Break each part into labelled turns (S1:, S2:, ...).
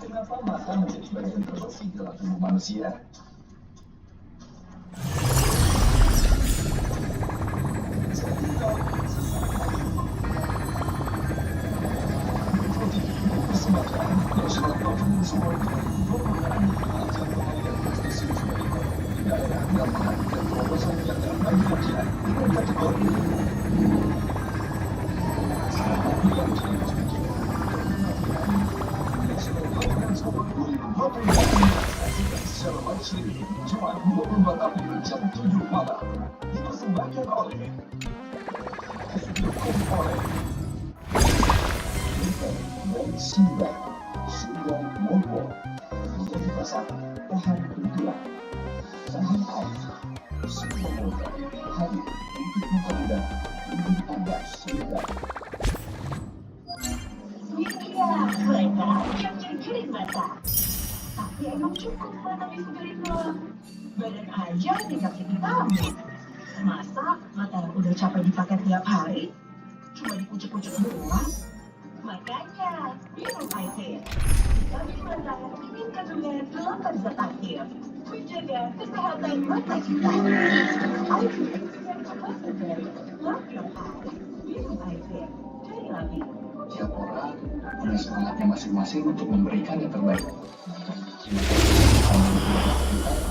S1: Kenapa mata menjadi bagian terbersih dalam tubuh manusia? Jumat 24 April jam 7 malam dipersembahkan oleh didukung oleh dan Sunda Mogo menjadi pasangan bahan kebetulan Honkai sebuah moga hadir untuk mempermudah hidup Anda sudah.
S2: Iya, mereka yang jadi mata. Tapi emang cukup mata disegerin doang. Badan aja dikasih vitamin. Masa mata udah capek dipakai tiap hari? Cuma dikucuk-kucuk doang? Makanya, minum air. Vitamin mata bikin kandungan 8 zat aktif. Menjaga kesehatan mata kita. Air yang cepat segar. Love your eyes. Minum air dari Labi.
S1: Tiap orang punya semangatnya masing-masing untuk memberikan yang terbaik.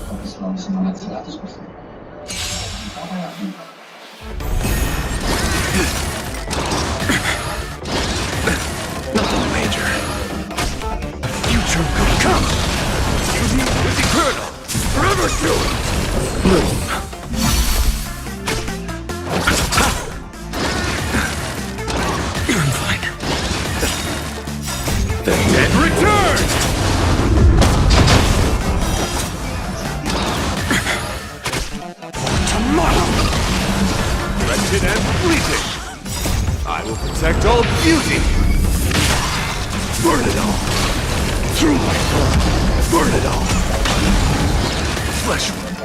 S1: Tapi selalu semangat 100%. Apa yang
S3: Nothing major. Future could come. Duty is eternal. Forever true. Bloom. I'm fine. The dead return! Tomorrow! Wretched and fleeting! I will protect all beauty! Burn it all! Through my blood! Burn it all! Flesh wound!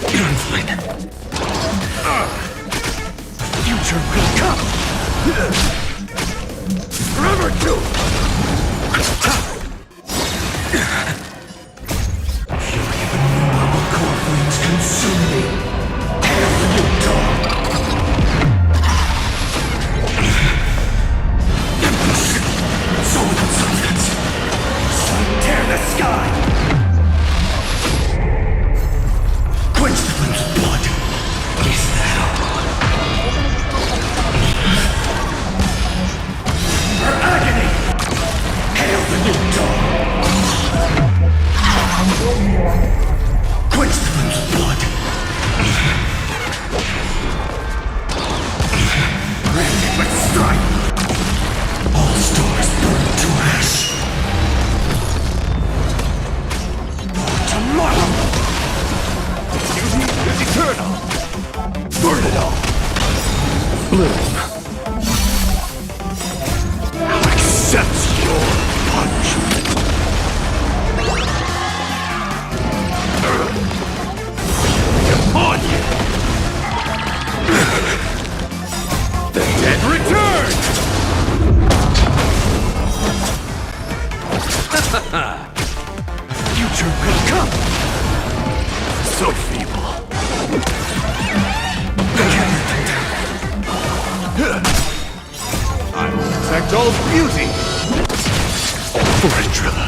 S3: I'm fine. Future will come! Forever doomed! Consume me. Tear the new dawn. Soul substance. Tear the sky. Quench the flame's blood. Is thou. Her agony. Hail the new dawn. Quench the flame's blood. Rend but strike. All stars burn to ash. Tomorrow. Duty is eternal. Burn it all. Bloom. Accept your punishment. Upon you! The dead return! Future will come! So feeble. I will protect all beauty! Forandrilla.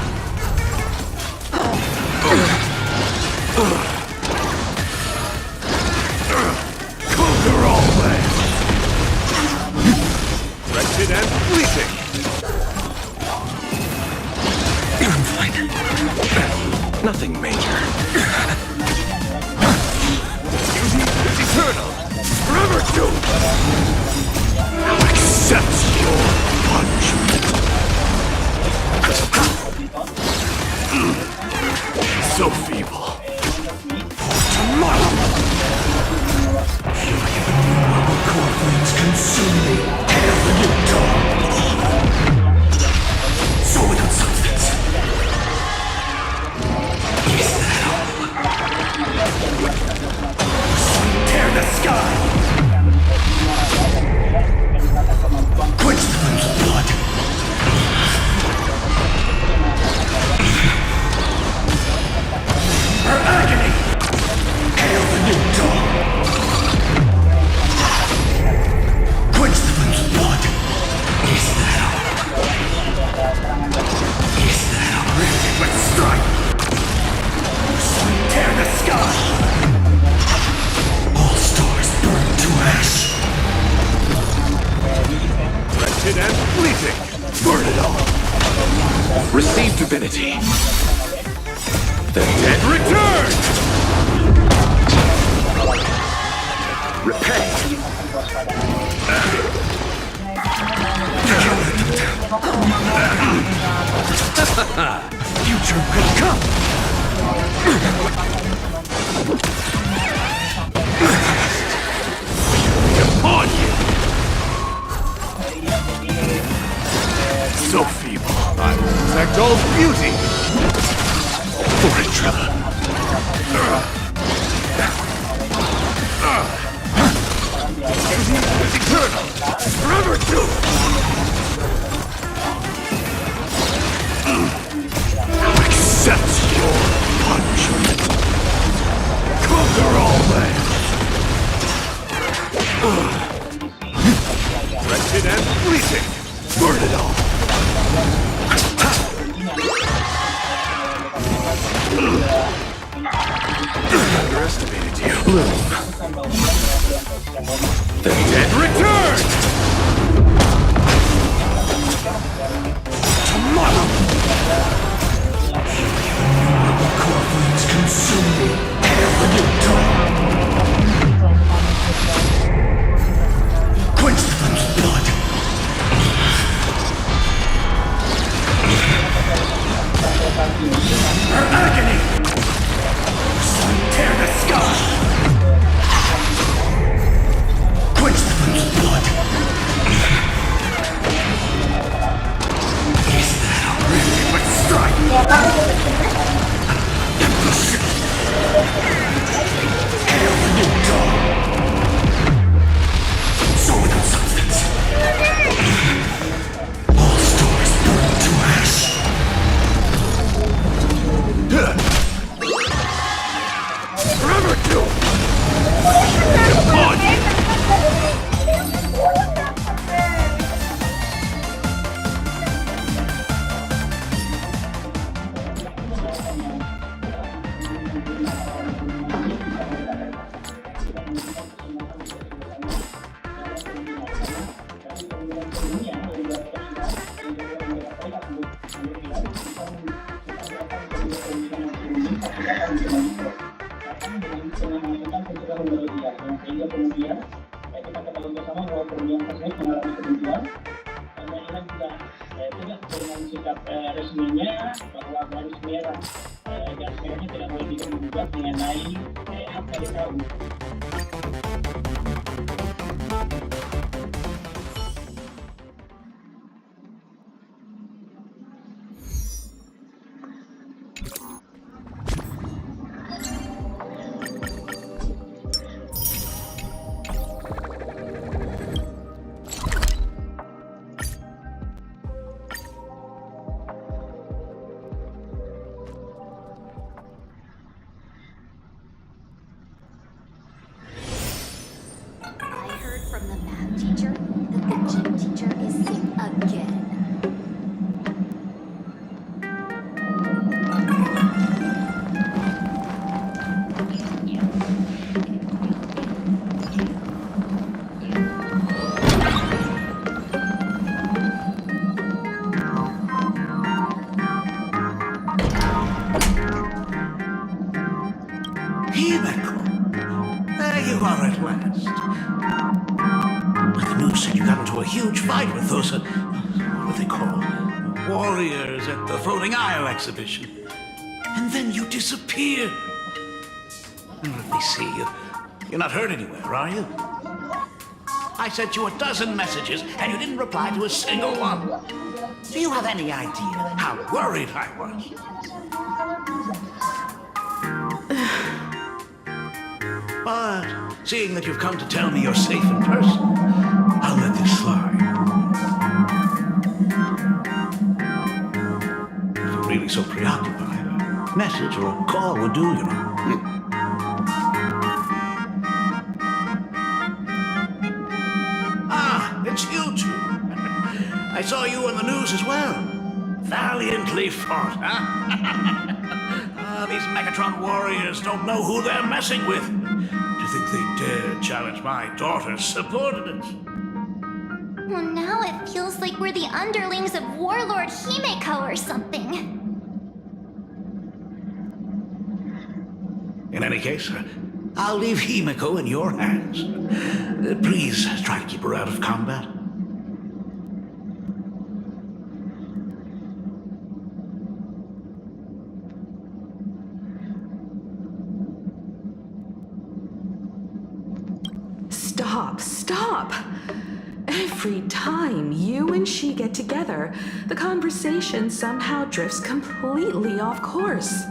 S3: Conquer all lands! Wretched and fleeting! I'm fine. Nothing major. Duty is eternal! Forever doomed! Accept your punishment! So feeble. Tomorrow! Core flames consume me. Hail the new dawn. Soul without substance. Is that all? Tear the sky. receive divinity. The dead return! Repay. Future will come! Upon you! So feeble. I will protect all beauty! For it, Trevor. It's eternal! Forever too! Accept your punishment! Conquer all lands! Wretched and fleeting! Burn it all! Underestimated you. Bloom. The dead return! Tomorrow! Corporate consuming quench the blood! Her agony! Tear the sky! Quench the blood! Is that a really but strike? Hail the new dawn! So without substance. All stars burn to ash. Forever too! Upon you!
S4: Sehingga kemudian kita ketahui bersama bahwa perubahan tersebut mengalami kemunduran. Karena Iran juga tegas dengan sikap resminya bahwa garis merahnya tidak boleh digugat mengenai hak dari kaum.
S5: From the math teacher that the gym teacher is sick again.
S6: Himeko, there you are at last. The news said you got into a huge fight with those, what are they called? Warriors at the Floating Isle exhibition. And then you disappeared. Let me see. You're not hurt anywhere, are you? I sent you a dozen messages, and you didn't reply to a single one. Do you have any idea how worried I was? But seeing that you've come to tell me you're safe in person, I'll let this slide. If you're really so preoccupied, a message or a call would do, you know. Ah, it's you two. I saw you on the news as well. Valiantly fought, huh? These Megatron warriors don't know who they're messing with. Do you think they dare challenge my daughter's subordinates?
S5: Well, now it feels like we're the underlings of Warlord Himeko or something.
S6: In any case, I'll leave Himeko in your hands. Please try to keep her out of combat.
S7: Stop. Every time you and she get together, the conversation somehow drifts completely off course.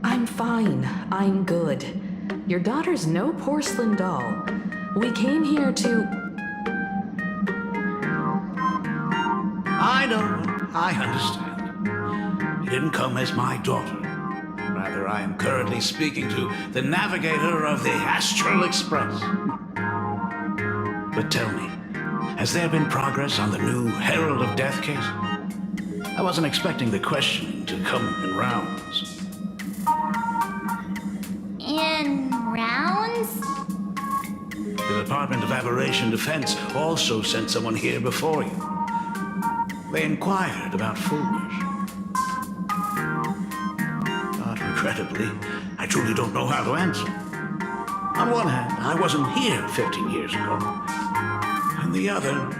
S7: I'm fine. I'm good. Your daughter's no porcelain doll. We came here to...
S6: I know. I understand. You didn't come as my daughter. Rather, I am currently speaking to the navigator of the Astral Express. But tell me, has there been progress on the new Herald of Death case? I wasn't expecting the questioning to come in rounds.
S5: In rounds?
S6: The Department of Aberration Defense also sent someone here before you. They inquired about Foolish. But regrettably, I truly don't know how to answer. On one hand, I wasn't here 15 years ago. On the other,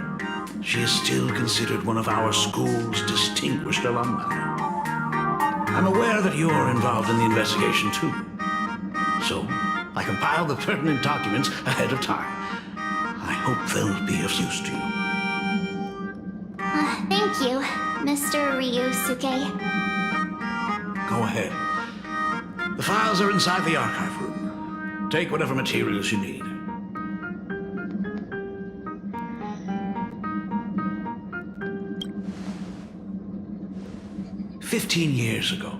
S6: she is still considered one of our school's distinguished alumni. I'm aware that you're involved in the investigation too. So, I compiled the pertinent documents ahead of time. I hope they'll be of use to you.
S5: Thank you, Mr. Ryusuke.
S6: Go ahead. The files are inside the archive room. Take whatever materials you need. "15 years ago,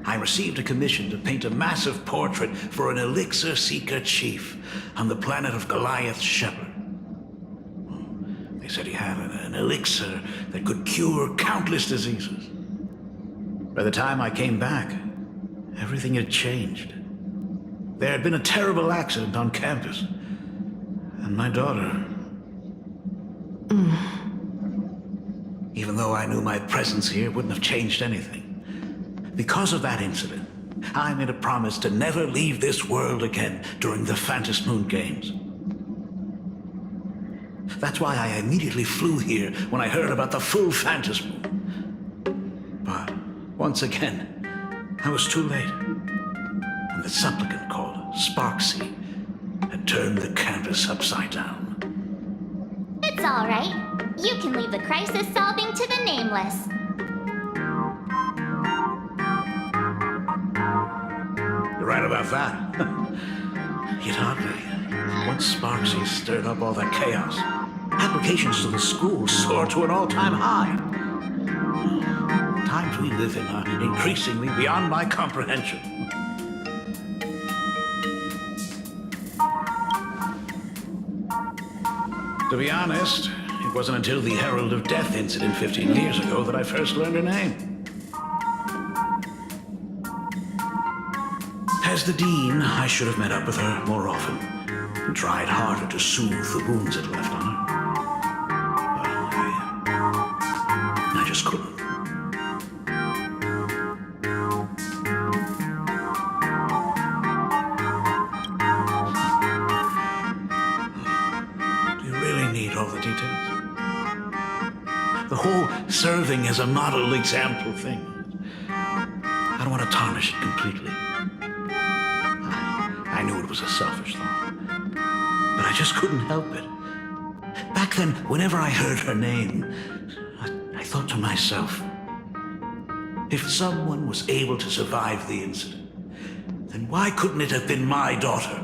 S6: I received a commission to paint a massive portrait for an elixir seeker chief on the planet of Goliath's Shepherd. They said he had an elixir that could cure countless diseases. By the time I came back, everything had changed. There had been a terrible accident on campus, and my daughter... Even though I knew my presence here wouldn't have changed anything. Because of that incident, I made a promise to never leave this world again during the Phantom Moon Games. That's why I immediately flew here when I heard about the full Phantom Moon. But once again, I was too late. And the supplicant called Sparksy had turned the campus upside down.
S5: It's all right. You can leave the crisis solving to the nameless.
S6: You're right about that. Yet oddly, once Sparksy stirred up all that chaos, applications to the school soared to an all-time high. The times we live in are increasingly beyond my comprehension. To be honest, it wasn't until the Herald of Death incident 15 years ago that I first learned her name. As the Dean, I should have met up with her more often and tried harder to soothe the wounds it left on her. Well, I just couldn't. All the details. The whole serving as a model example thing. I don't want to tarnish it completely. I knew it was a selfish thought, but I just couldn't help it. Back then, whenever I heard her name, I thought to myself, if someone was able to survive the incident, then why couldn't it have been my daughter?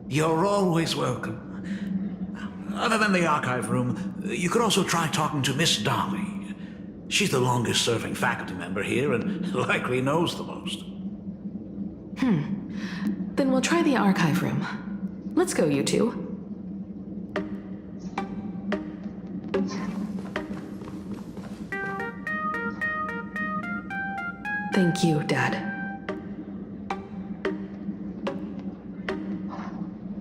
S6: You're always welcome. Other than the archive room, you could also try talking to Miss Dolly. She's the longest-serving faculty member here and likely knows the most.
S7: Then we'll try the archive room. Let's go, you two. Thank you, Dad.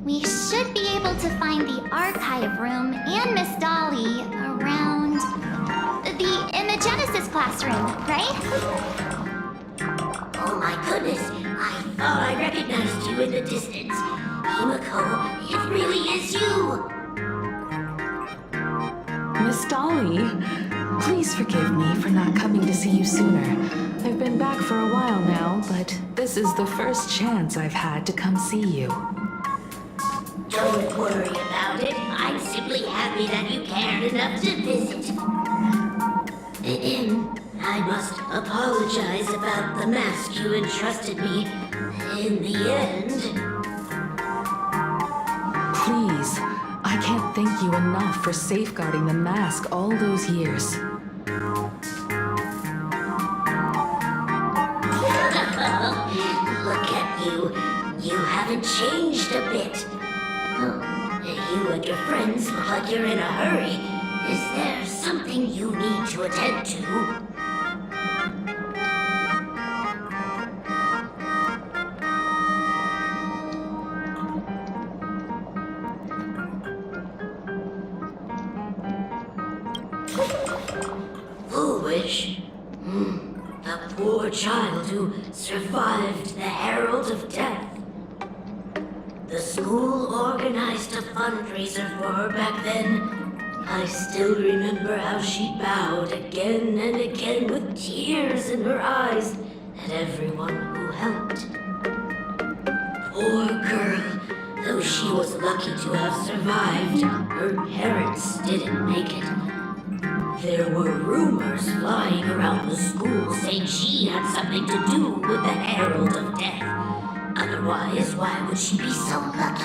S5: We should be able to find the archive room and Miss Dolly around in the Genesis classroom, right?
S8: Oh my goodness, I thought I recognized you in the distance. Himiko, it really is you!
S7: Miss Dolly, please forgive me for not coming to see you sooner. I've been back for a while now, but this is the first chance I've had to come see you.
S8: Don't worry about it. I'm simply happy that you cared enough to visit. I must apologize about the mask you entrusted me. In the end...
S7: Please, I can't thank you enough for safeguarding the mask all those years.
S8: Look at you. You haven't changed a bit. You and your friends look like you're in a hurry. Is there something you need to attend to? Foolish. The poor child who survived the Herald of Death. The school organized a fundraiser for her back then. I still remember how she bowed again and again with tears in her eyes at everyone who helped. Poor girl. Though she was lucky to have survived, her parents didn't make it. There were rumors flying around the school saying she had something to do with the Herald of Death. Otherwise, why would she be so lucky?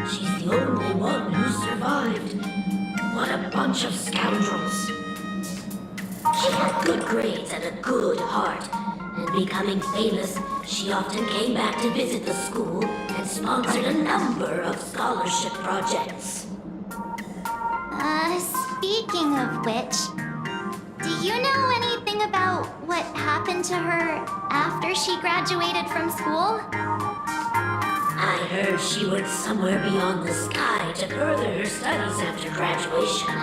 S8: She's the only one who survived. What a bunch of scoundrels. She had good grades and a good heart. And becoming famous, she often came back to visit the school and sponsored a number of scholarship projects.
S5: Speaking of which, do you know anything about what happened to her after she graduated from school?
S8: I heard she went somewhere beyond the sky to further her studies after graduation.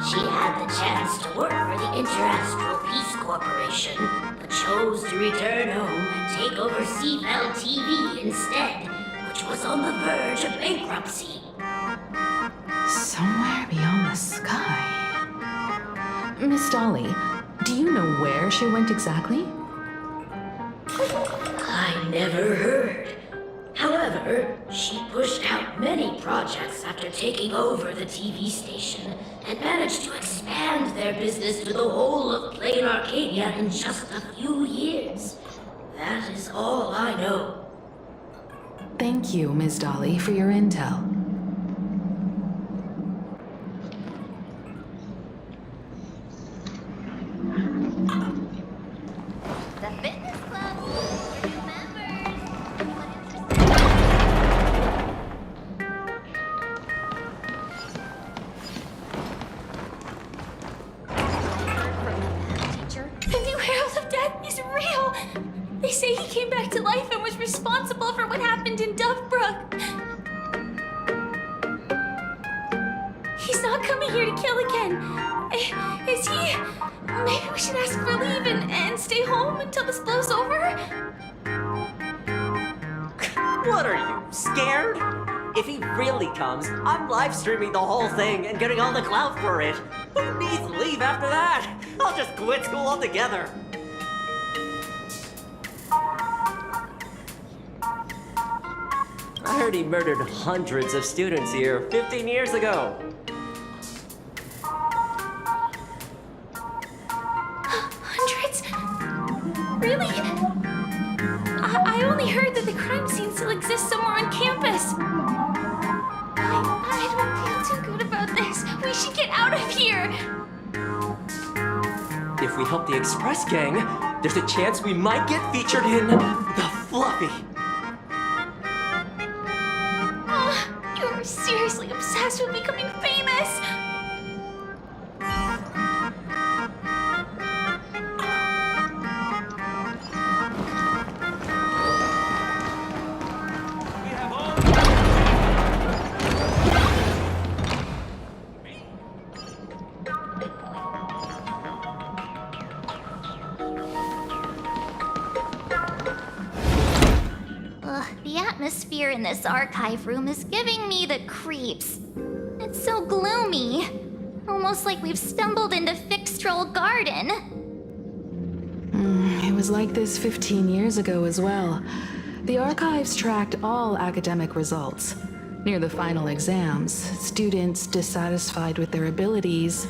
S8: She had the chance to work for the Interastral Peace Corporation, but chose to return home and take over CFL TV instead, which was on the verge of bankruptcy.
S7: Somewhere beyond the sky. Miss Dolly, do you know where she went exactly?
S8: I never heard. However, she pushed out many projects after taking over the TV station and managed to expand their business to the whole of Plain Arcadia in just a few years. That is all I know.
S7: Thank you, Miss Dolly, for your intel.
S5: The fitness club for new members.
S9: The new Herald of Death is real! They say he came back to life and was responsible for what happened in Dovebrook. He's not coming here to kill again. Is he? Maybe we should ask for leave and stay home until this blows over?
S10: What are you, scared? If he really comes, I'm live streaming the whole thing and getting all the clout for it. Who needs leave after that? I'll just quit school altogether. I heard he murdered hundreds of students here 15 years ago.
S9: Hundreds? Really? I only heard that the crime scene still exists somewhere on campus. I don't feel too good about this. We should get out of here.
S10: If we help the Express Gang, there's a chance we might get featured in The Fluffy.
S9: You're seriously obsessed with becoming famous.
S5: The atmosphere in this archive room is giving me the creeps. It's so gloomy. Almost like we've stumbled into Fixtroll Garden.
S7: It was like this 15 years ago as well. The archives tracked all academic results. Near the final exams, students dissatisfied with their abilities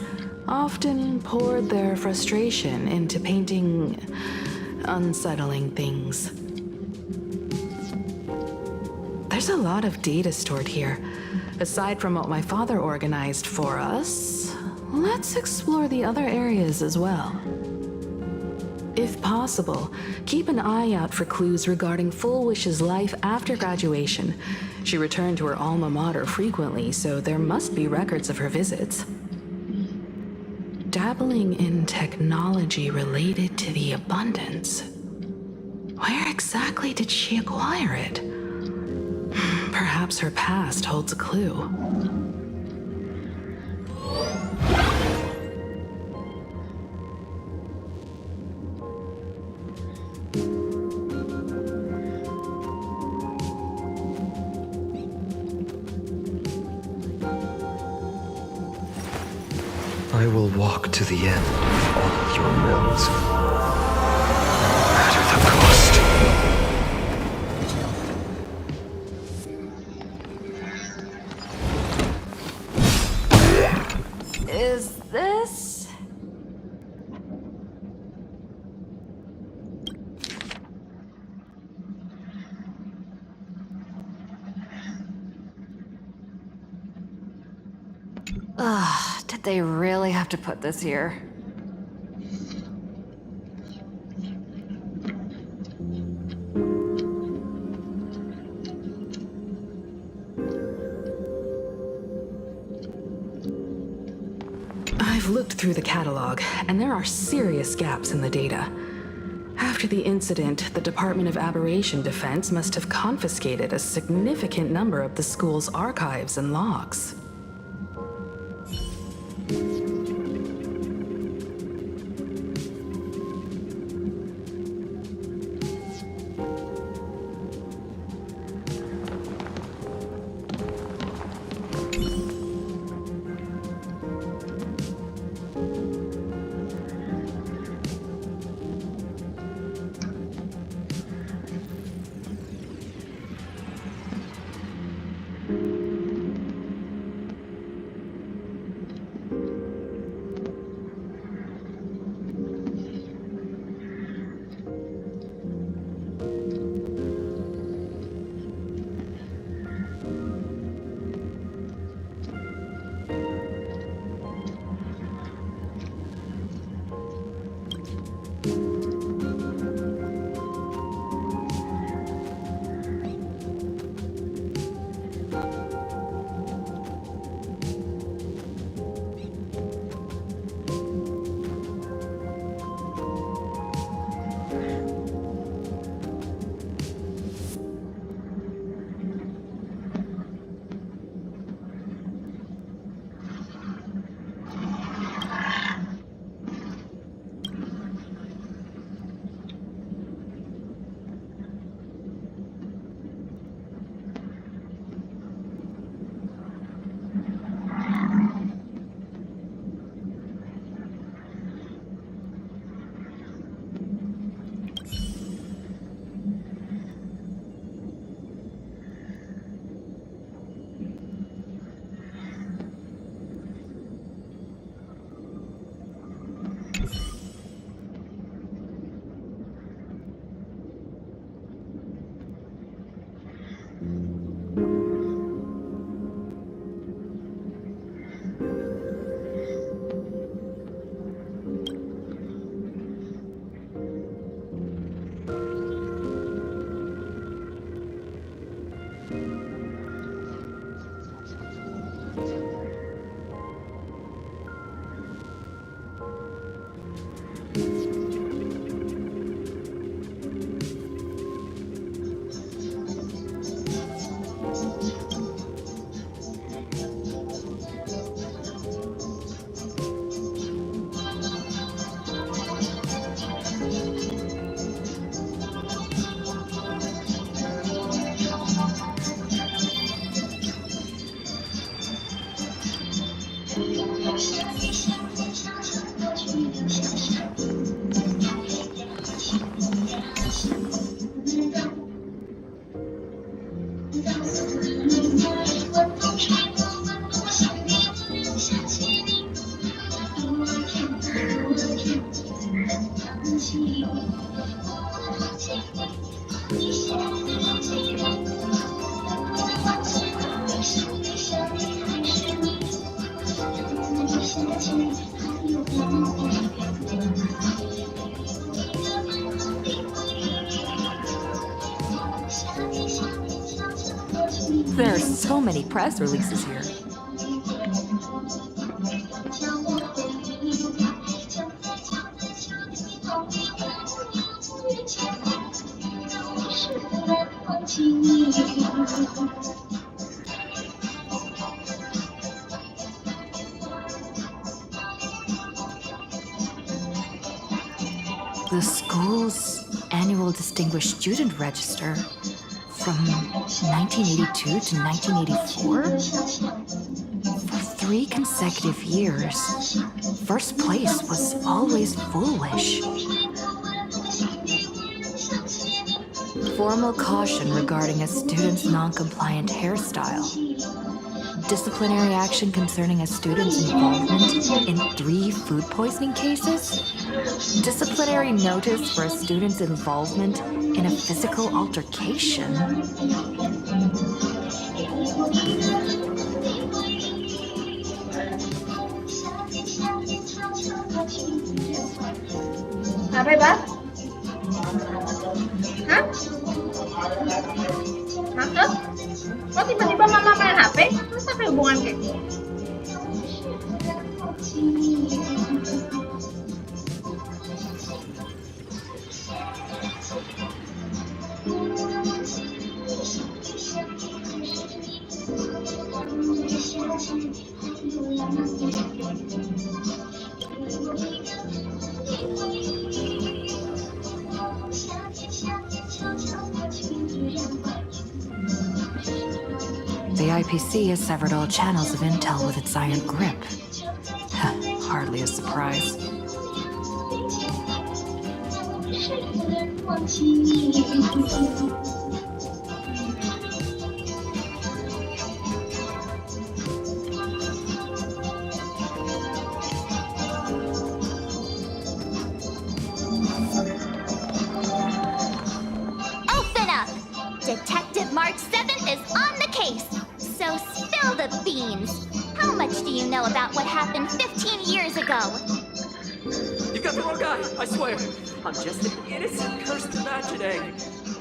S7: often poured their frustration into painting unsettling things. There's a lot of data stored here. Aside from what my father organized for us, let's explore the other areas as well. If possible, keep an eye out for clues regarding Full Wish's life after graduation. She returned to her alma mater frequently, so there must be records of her visits. Dabbling in technology related to the abundance. Where exactly did she acquire it? Perhaps her past holds a clue.
S11: I will walk to the end of all your mills, no matter the cost.
S7: Is this?
S12: Ugh, did they really have to put this here?
S7: I've looked through the catalog, and there are serious gaps in the data. After the incident, the Department of Aberration Defense must have confiscated a significant number of the school's archives and logs.
S12: There are so many press releases here. The school's annual Distinguished Student Register from 1982 to 1984? For 3 consecutive years, first place was always foolish. Formal caution regarding a student's non-compliant hairstyle. Disciplinary action concerning a student's involvement in 3 food poisoning cases. Disciplinary notice for a student's involvement in a physical altercation.
S9: Apa ya, Bas? Hah? Maksud? Kok tiba-tiba mama main HP? Terus apa hubungan kayak gitu?
S7: The IPC has severed all channels of intel with its iron grip. Hardly a surprise.
S5: Open up! Detective Mark 7 is on the case. So spill the beans. How much do you know about what happened 15 years ago?
S10: You got the wrong guy, I swear. I'm just an innocent cursed imagining.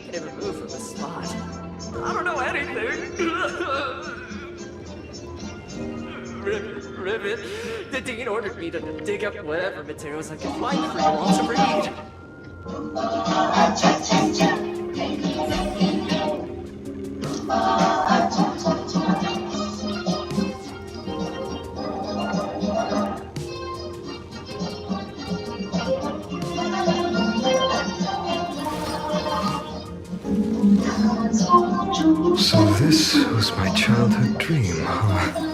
S10: Can't even move from the spot. I don't know anything. Ribbit. The dean ordered me to dig up whatever materials I could find for you all to read.
S11: So this was my childhood dream, huh?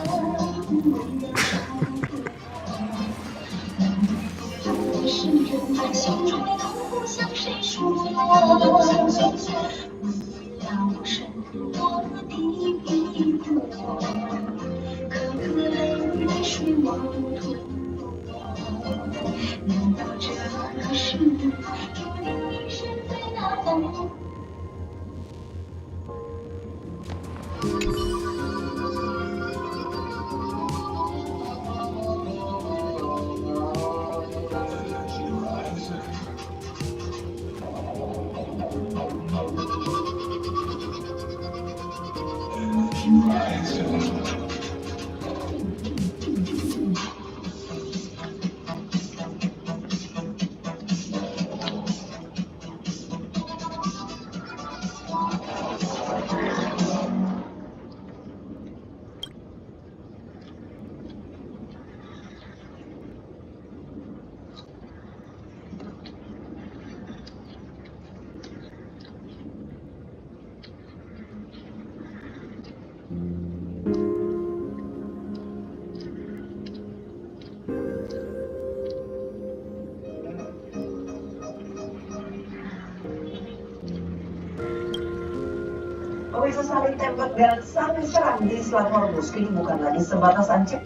S13: Bisa saling tembak dan saling serang di Selat Hormuz kini bukan lagi sebatas ancaman.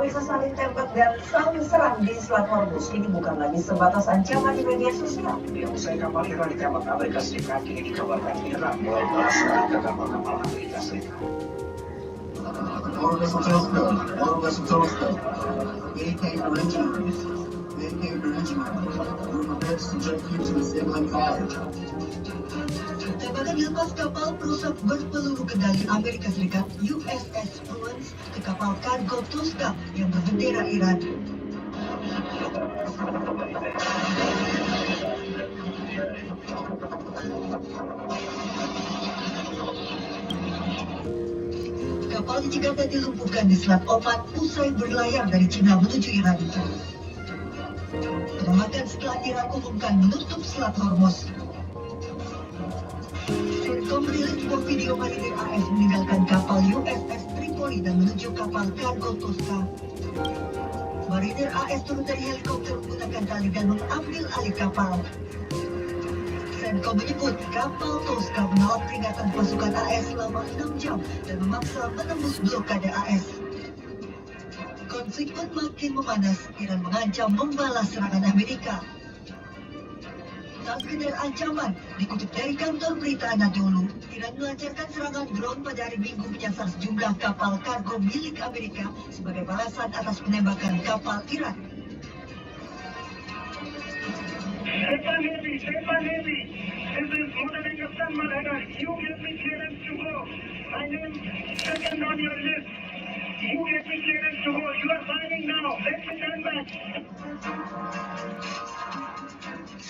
S2: Pemirsa, saling tembak dan saling serang di Selat Hormuz ini bukan lagi sebatas ancaman di media sosial.
S1: Usai kapal Iran ditembak Amerika Serikat, kini dikabarkan Iran mulai balas serang ke kapal-kapal Amerika Serikat.
S2: Tembakan dilepas kapal perusak berpeluru kendali Amerika Serikat USS Fluence ke kapal kargo Tosca yang berbendera Iran. Kapal dicegat dan dilumpuhkan di Selat Oman usai berlayar dari Cina menuju Iran. Penembakan setelah Iran umumkan menutup Selat Hormuz. Serkom merilis sebuah video marinir AS meninggalkan kapal USS Tripoli dan menuju kapal kargo Tosca. Marinir AS turun dari helikopter menggunakan tali dan mengambil alih kapal. Serkom menyebut kapal Tosca menolak peringatan pasukan AS selama 6 jam dan memaksa menembus blokade AS. Konflik pun makin memanas. Iran mengancam membalas serangan Amerika. Tak sekedar ancaman, dikutip dari kantor berita Anadolu, Iran melancarkan serangan drone pada hari Minggu menyasar sejumlah kapal kargo milik Amerika sebagai balasan atas penembakan kapal Iran.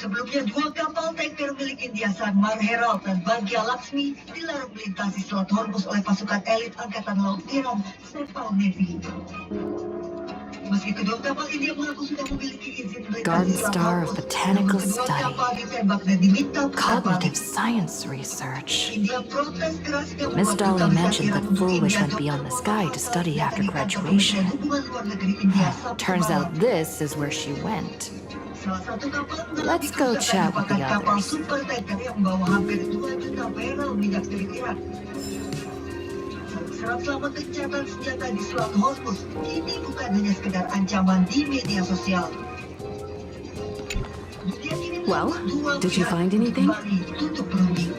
S2: Sebelumnya, 2 kapal tanker milik India Sanmar Herald dan Bhagya Lakshmi dilarang melintasi Selat Hormuz oleh pasukan elit Angkatan Laut Iran, Sepal Navy. Meski kedua kapal India mengaku sudah memiliki izin melintasi
S12: Garden
S2: Selat
S12: Star of
S2: Hormuz,
S12: Botanical
S2: namun kedua
S12: Study.
S2: kapal ditembak dan diminta putar
S12: Cognitive
S2: balik.
S12: science research.
S2: India protes keras hingga
S12: Miss
S2: membuat
S12: Dolly
S2: duta besar
S12: mentioned
S2: Iran
S12: that
S2: untuk
S12: Foolish
S2: India
S12: went beyond the sky to study after
S2: dari kantor
S12: graduation.
S2: Kementerian Hubungan Luar Negeri India Sabtu
S12: Turns
S2: malam.
S12: out this is where she went.
S2: Salah satu kapal
S12: Let's go chat with the
S2: kapal
S12: others.
S2: super tanker yang membawa hampir 2 juta barrel minyak dari Iran. Serat selama gencatan senjata di Selat Hormuz kini bukan hanya sekedar ancaman di media sosial. Dunia kini
S12: Well,
S2: dua
S12: did you
S2: pihak
S12: find anything?
S2: kembali tutup berunding.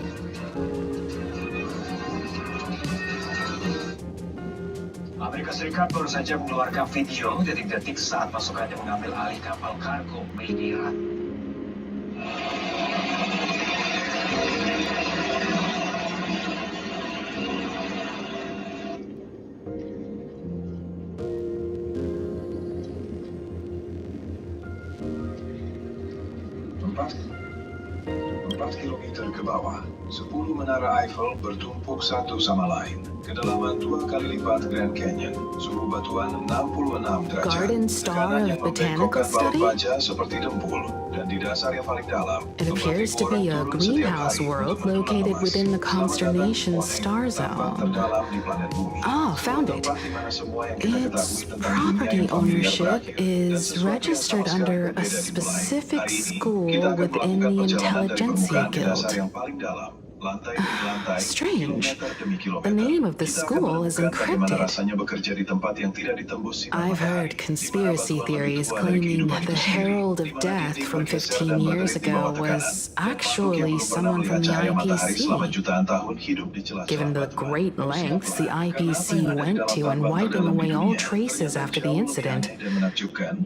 S1: Amerika Serikat baru saja mengeluarkan video detik-detik saat pasukannya mengambil alih kapal kargo milik Iran. Empat kilometer ke bawah, 10 menara Eiffel bertumpuk satu sama lain. Kedalaman 2 kali lipat Grand Canyon, suhu batuan 66 derajat.
S12: Garden Star
S1: Tekanan yang
S12: of Botanical
S1: membengkokkan balon
S12: Study?
S1: baja seperti dempul, dan di dasar yang paling dalam,
S12: It appears to be a greenhouse world located within the constellation star zone. Ah, found it. Its property ownership is registered under a specific school within the Intelligentsia Guild. Strange. The name of the school is encrypted. I've heard conspiracy theories claiming the Herald of Death from 15 years ago was actually someone from the IPC. Given the great lengths the IPC went to in wiping away all traces after the incident,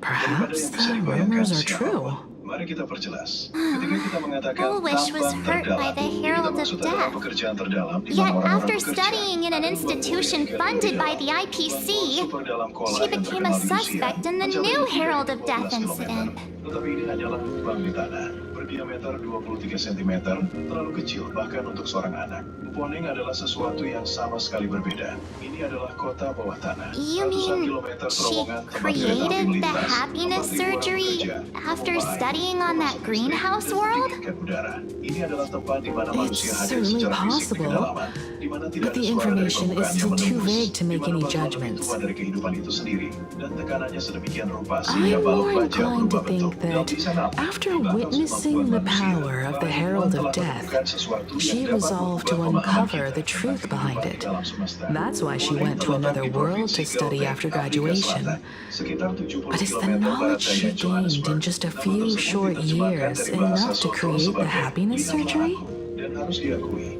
S12: perhaps the rumors are true.
S1: Mari kita perjelas. Ketika kita mengatakan
S5: Foolish was hurt by the Herald of Death. Yet after studying in an institution funded by the IPC, she became a suspect in the new Herald of Death incident.
S1: Tetapi ini hanyalah lubang di tanah, berdiameter 23 cm, terlalu kecil bahkan untuk seorang anak. Emponing adalah sesuatu yang sama sekali berbeda. Ini adalah kota bawah tanah.
S5: You mean she created the happiness surgery after studying studying on that greenhouse world?
S7: It's certainly possible, but the information is still too vague to make any judgments. I'm more inclined to think that after witnessing the power of the Herald of Death, she resolved to uncover the truth behind it. That's why she went to another world to study after graduation. But is the knowledge she gained in just a few short years enough to create the happiness surgery?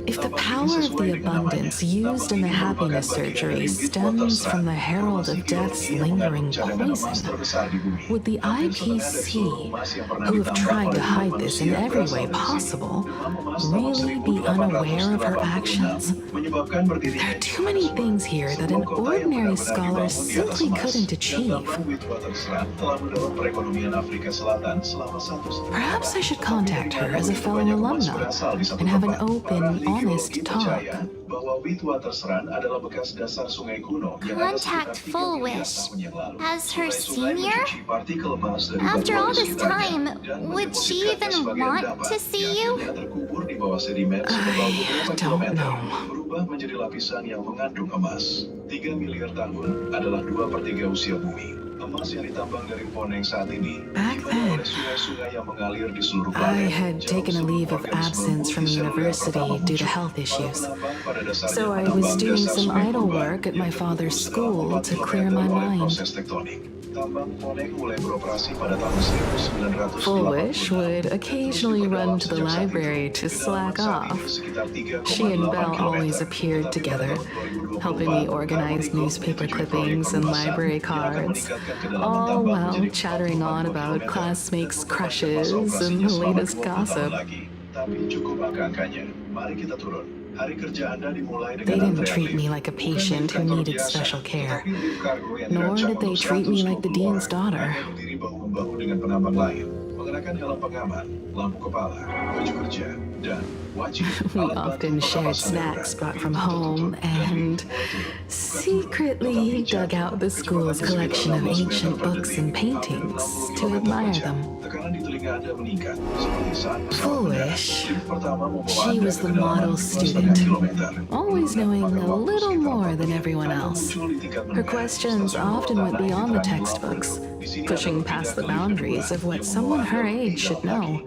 S7: If the power of the abundance used in the happiness surgery stems from the Herald of Death's lingering poison, would the IPC, who have tried to hide this in every way possible, really be unaware of her actions? There are too many things here that an ordinary scholar simply couldn't achieve. Perhaps I should contact her as a fellow alumna and have an open, honest talk.
S5: Contact Full Wish as her senior? After all this time, would she even want to see you?
S7: I don't know.
S1: Berubah menjadi lapisan yang mengandung emas. 3 miliar tahun adalah 2/3 usia bumi. Emas yang ditambang dari Poneng saat ini dibawa oleh sungai-sungai yang mengalir di seluruh planet.
S7: I had taken a leave of absence from university due to health issues, so I was doing some idle work at my father's school to clear my mind. Full Wish would occasionally run to the library to slack off. She and Belle always appeared together, helping me organize newspaper clippings and library cards, all while chattering on about classmates' crushes and the latest gossip. They didn't treat me like a patient who needed special care, nor did they treat me like the dean's daughter. We often shared snacks brought from home and secretly dug out the school's collection of ancient books and paintings to admire them. Full Wish, she was the model student, always knowing a little more than everyone else. Her questions often went beyond the textbooks, pushing past the boundaries of what someone her age should know.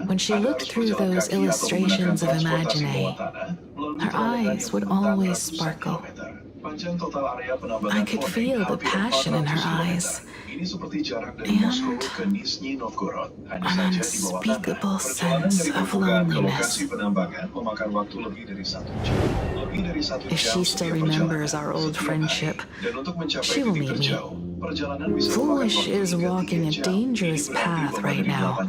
S7: When she looked through those illustrations of Imagine, her eyes would always sparkle. I could feel the passion in her eyes and an unspeakable sense of loneliness. If she still remembers our old friendship, she will meet me. Full Wish is walking a dangerous path right now,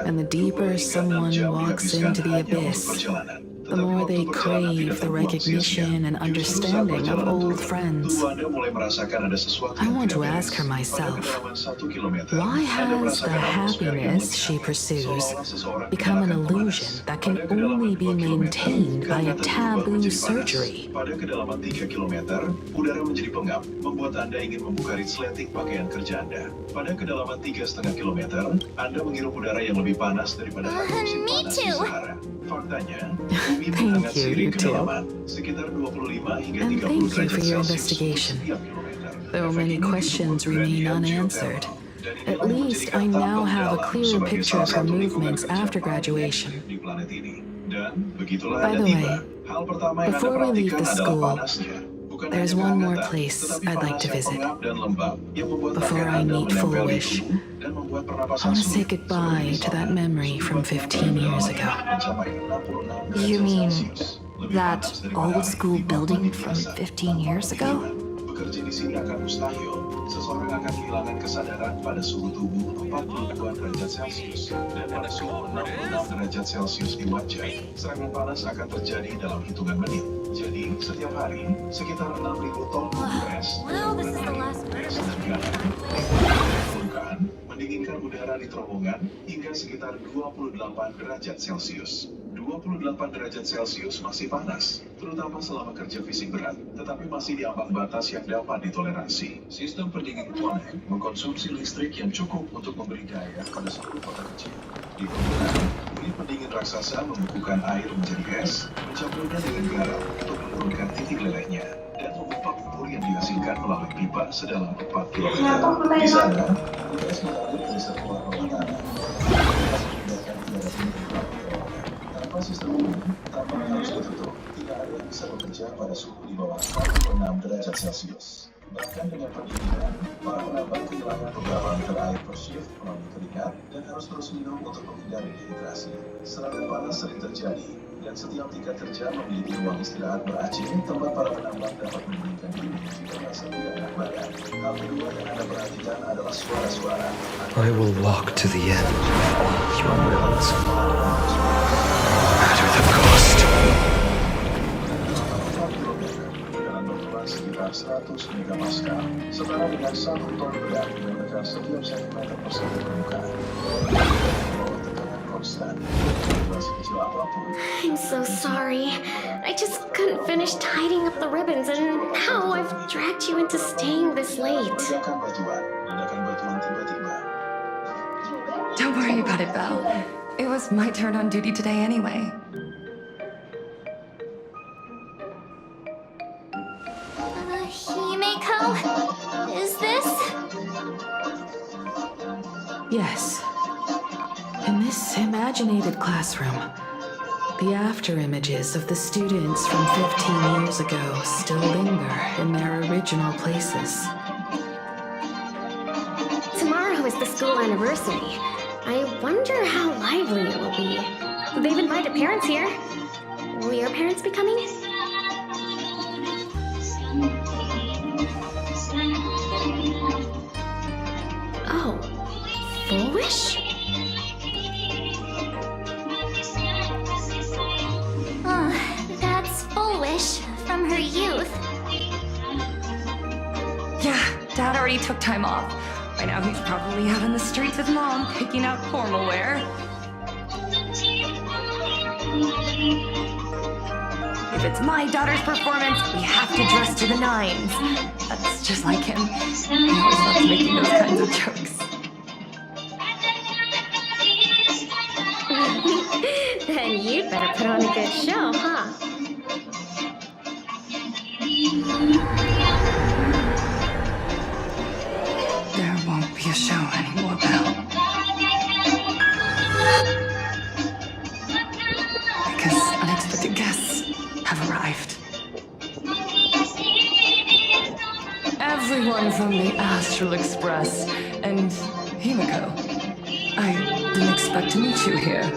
S7: and the deeper someone walks into the abyss, the more they crave the recognition and understanding of old friends. I want to ask her myself, why has the happiness she pursues become an illusion that can only be maintained by a taboo surgery?
S1: Pada kedalaman 3 kilometer, udara menjadi pengap, membuat Anda ingin membuka resleting pakaian kerja Anda. Pada kedalaman 3,5 kilometer, Anda menghirup udara yang lebih panas daripada musim panas di Sahara. Faktanya, bumi menghangat sendiri kedalaman sekitar 25 hingga 30 derajat Celcius setiap kilometer.
S7: Though many questions remain unanswered, at least I now have a clearer picture of her movements after graduation. By the way, before we leave the school, there's one more place I'd like to visit. Before I meet Full Wish, I want to say goodbye to that memory from 15 years ago.
S12: You mean that old school building from 15 years ago?
S1: Bekerja di sini akan mustahil. Seseorang akan kehilangan kesadaran pada suhu tubuh 42 derajat Celcius dan pada suhu 66 derajat Celcius di wajah. Serangan panas akan terjadi dalam hitungan menit. Jadi, setiap hari, sekitar 6.000 ton es mendinginkan udara di terowongan hingga sekitar 28 derajat Celcius. 2 28 derajat Celcius masih panas, terutama selama kerja fisik berat, tetapi masih di ambang batas yang dapat ditoleransi. Sistem pendingin Honkai mengkonsumsi listrik yang cukup untuk memberi daya pada seluruh kota kecil. Di permukaan, unit pendingin raksasa membekukan air menjadi es, mencampurnya dengan garam untuk menurunkan titik lelehnya, dan memompa lumpur yang dihasilkan melalui pipa sedalam 4 km. Di sana, es mengalir dari reservoir bawah tanah. Tanpa sistem umum, tambang harus ditutup. Tidak ada yang bisa bekerja pada suhu di bawah 46 derajat Celcius. Bahkan dengan pendinginan, para penambang kehilangan beberapa liter air per shift melalui keringat dan harus terus minum untuk menghindari dehidrasi. Serangan panas sering terjadi, dan setiap tingkat kerja memiliki ruang istirahat ber-AC tempat para penambang dapat mendinginkan diri jika merasa tidak enak badan. Hal kedua yang Anda perhatikan adalah suara-suara.
S11: I will walk to the end, all your wills. Matter the cost.
S1: Sekitar 100 megapascal, setara dengan 1 ton berat yang menekan setiap sentimeter persegi permukaan. Bawah tekanan konstan, vibrasi kecil apapun.
S9: I'm so sorry. I just couldn't finish tidying up the ribbons, and now I've dragged you into staying this late.
S1: Ledakan batuan tiba-tiba.
S12: Don't worry about it, Belle. It was my turn on duty today anyway.
S5: Himeko? Is this?
S7: Yes. In this imaginated classroom, the after images of the students from 15 years ago still linger in their original places.
S9: Tomorrow is the school anniversary. I wonder how lively it will be. They've invited parents here. Will your parents be coming? Oh, foolish?
S5: That's foolish from her youth.
S12: Yeah, Dad already took time off. By now he's probably out in the streets with Mom, picking out formal wear. If it's my daughter's performance, we have to dress to the nines. That's just like him. He always loves making those kinds of jokes.
S9: Then you'd better put on a good show, huh?
S12: There won't be a show anymore, Belle. Because unexpected guests have arrived. Everyone from the Astral Express and Himeko. I didn't expect to meet you here.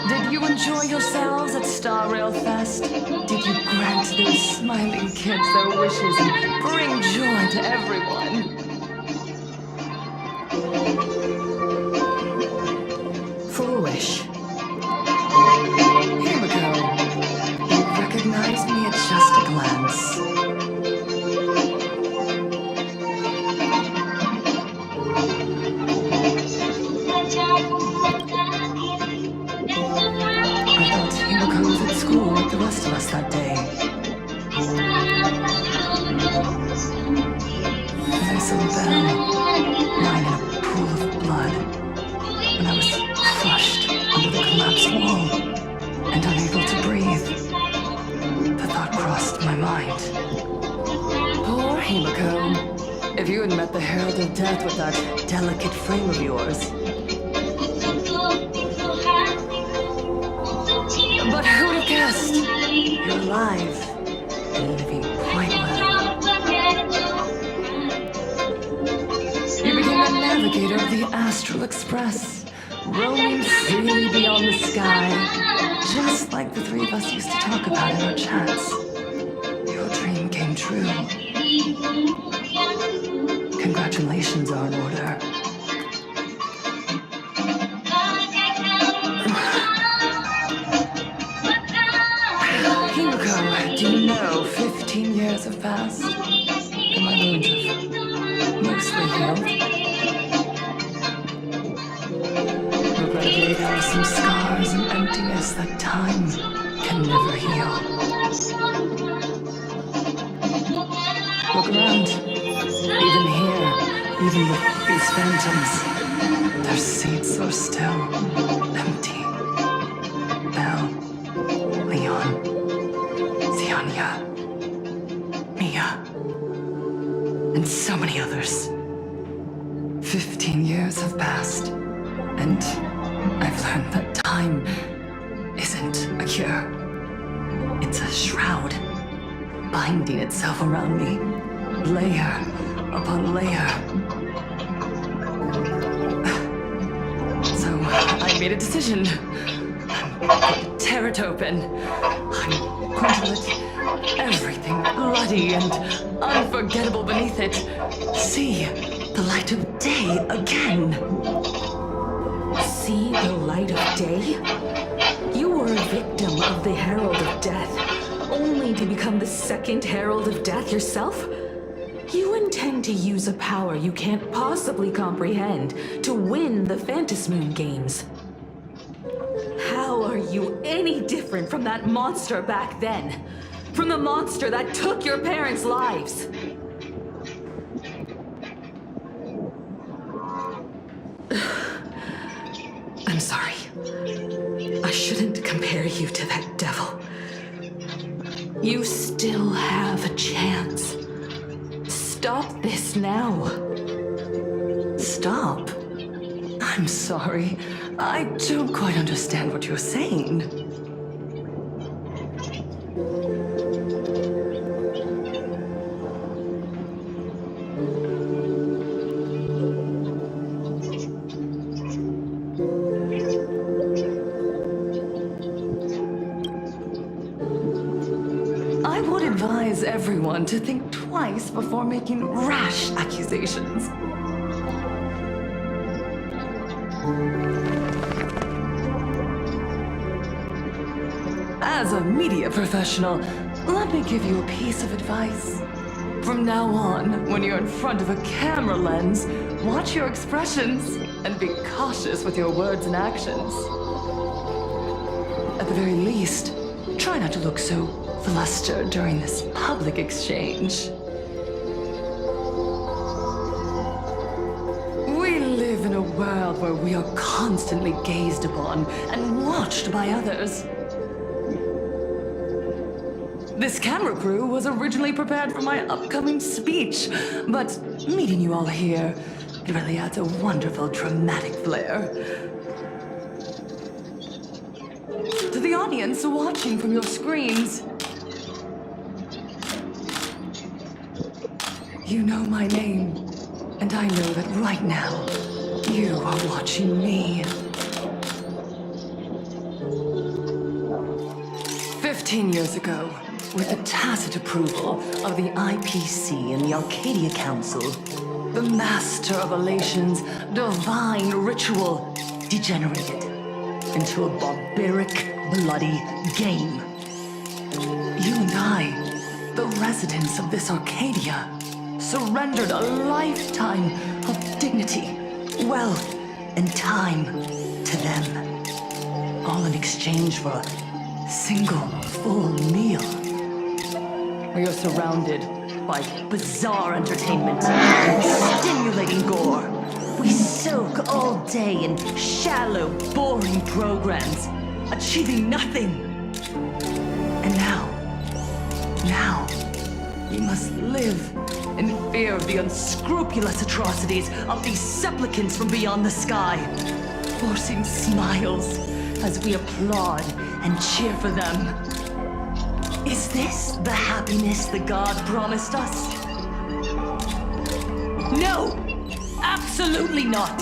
S12: Did you enjoy yourselves at Star Rail Fest? Did you grant those smiling kids their wishes and bring joy to everyone?
S7: Foolish.
S12: Himeko, you recognized me at just a glance. I thought Himeko was at school like the rest of us that day. And I saw Belle lying in a pool of blood when I was crushed under the collapsed wall and unable to breathe. The thought crossed my mind. Poor Himeko. If you had met the Herald of Death with that delicate frame of yours. But who would have guessed? You're alive and living quite well. You became a navigator of the Astral Express, roaming freely beyond the sky, just like the three of us used to talk about in our chats. Your dream came true. Congratulations are in order. Himeko, do you know 15 years have passed? And my wounds have mostly healed. Regrettably,
S7: Maybe there are some scars and emptiness that time can never heal. Look around. Even here, even with these phantoms, their seats are still empty. Belle, Leon, Ziania, Mia, and so many others. 15 years have passed, and I've learned that time isn't a cure. It's a shroud, binding itself around me, layer upon layer. So I made a decision. I'm going to tear it open. I'm going to let everything bloody and unforgettable beneath it see the light of day again.
S12: See the light of day? You were a victim of the Herald of Death, only to become the second Herald of Death yourself? You intend to use a power you can't possibly comprehend to win the Phantasmoon games. How are you any different from that monster back then? From the monster that took your parents' lives?
S7: I'm sorry. I shouldn't compare you to that devil. You still have a chance. Stop this now. Stop? I'm sorry. I don't quite understand what you're saying. I would advise everyone to think twice before making rash accusations. As a media professional, let me give you a piece of advice. From now on, when you're in front of a camera lens, watch your expressions and be cautious with your words and actions. At the very least, try not to look so flustered during this public exchange. We live in a world where we are constantly gazed upon and watched by others. This camera crew was originally prepared for my upcoming speech, but meeting you all here, it really adds a wonderful dramatic flair. To the audience watching from your screens, you know my name, and I know that right now, you are watching me. 15 years ago, with the tacit approval of the IPC and the Arcadia Council, the Master of Elation's divine ritual degenerated into a barbaric, bloody game. You and I, the residents of this Arcadia, surrendered a lifetime of dignity, wealth, and time to them, all in exchange for a single full meal. We are surrounded by bizarre entertainment and stimulating gore. We soak all day in shallow, boring programs, achieving nothing. And now, we must live in fear of the unscrupulous atrocities of these supplicants from beyond the sky, forcing smiles as we applaud and cheer for them. Is this the happiness the god promised us? No! Absolutely not!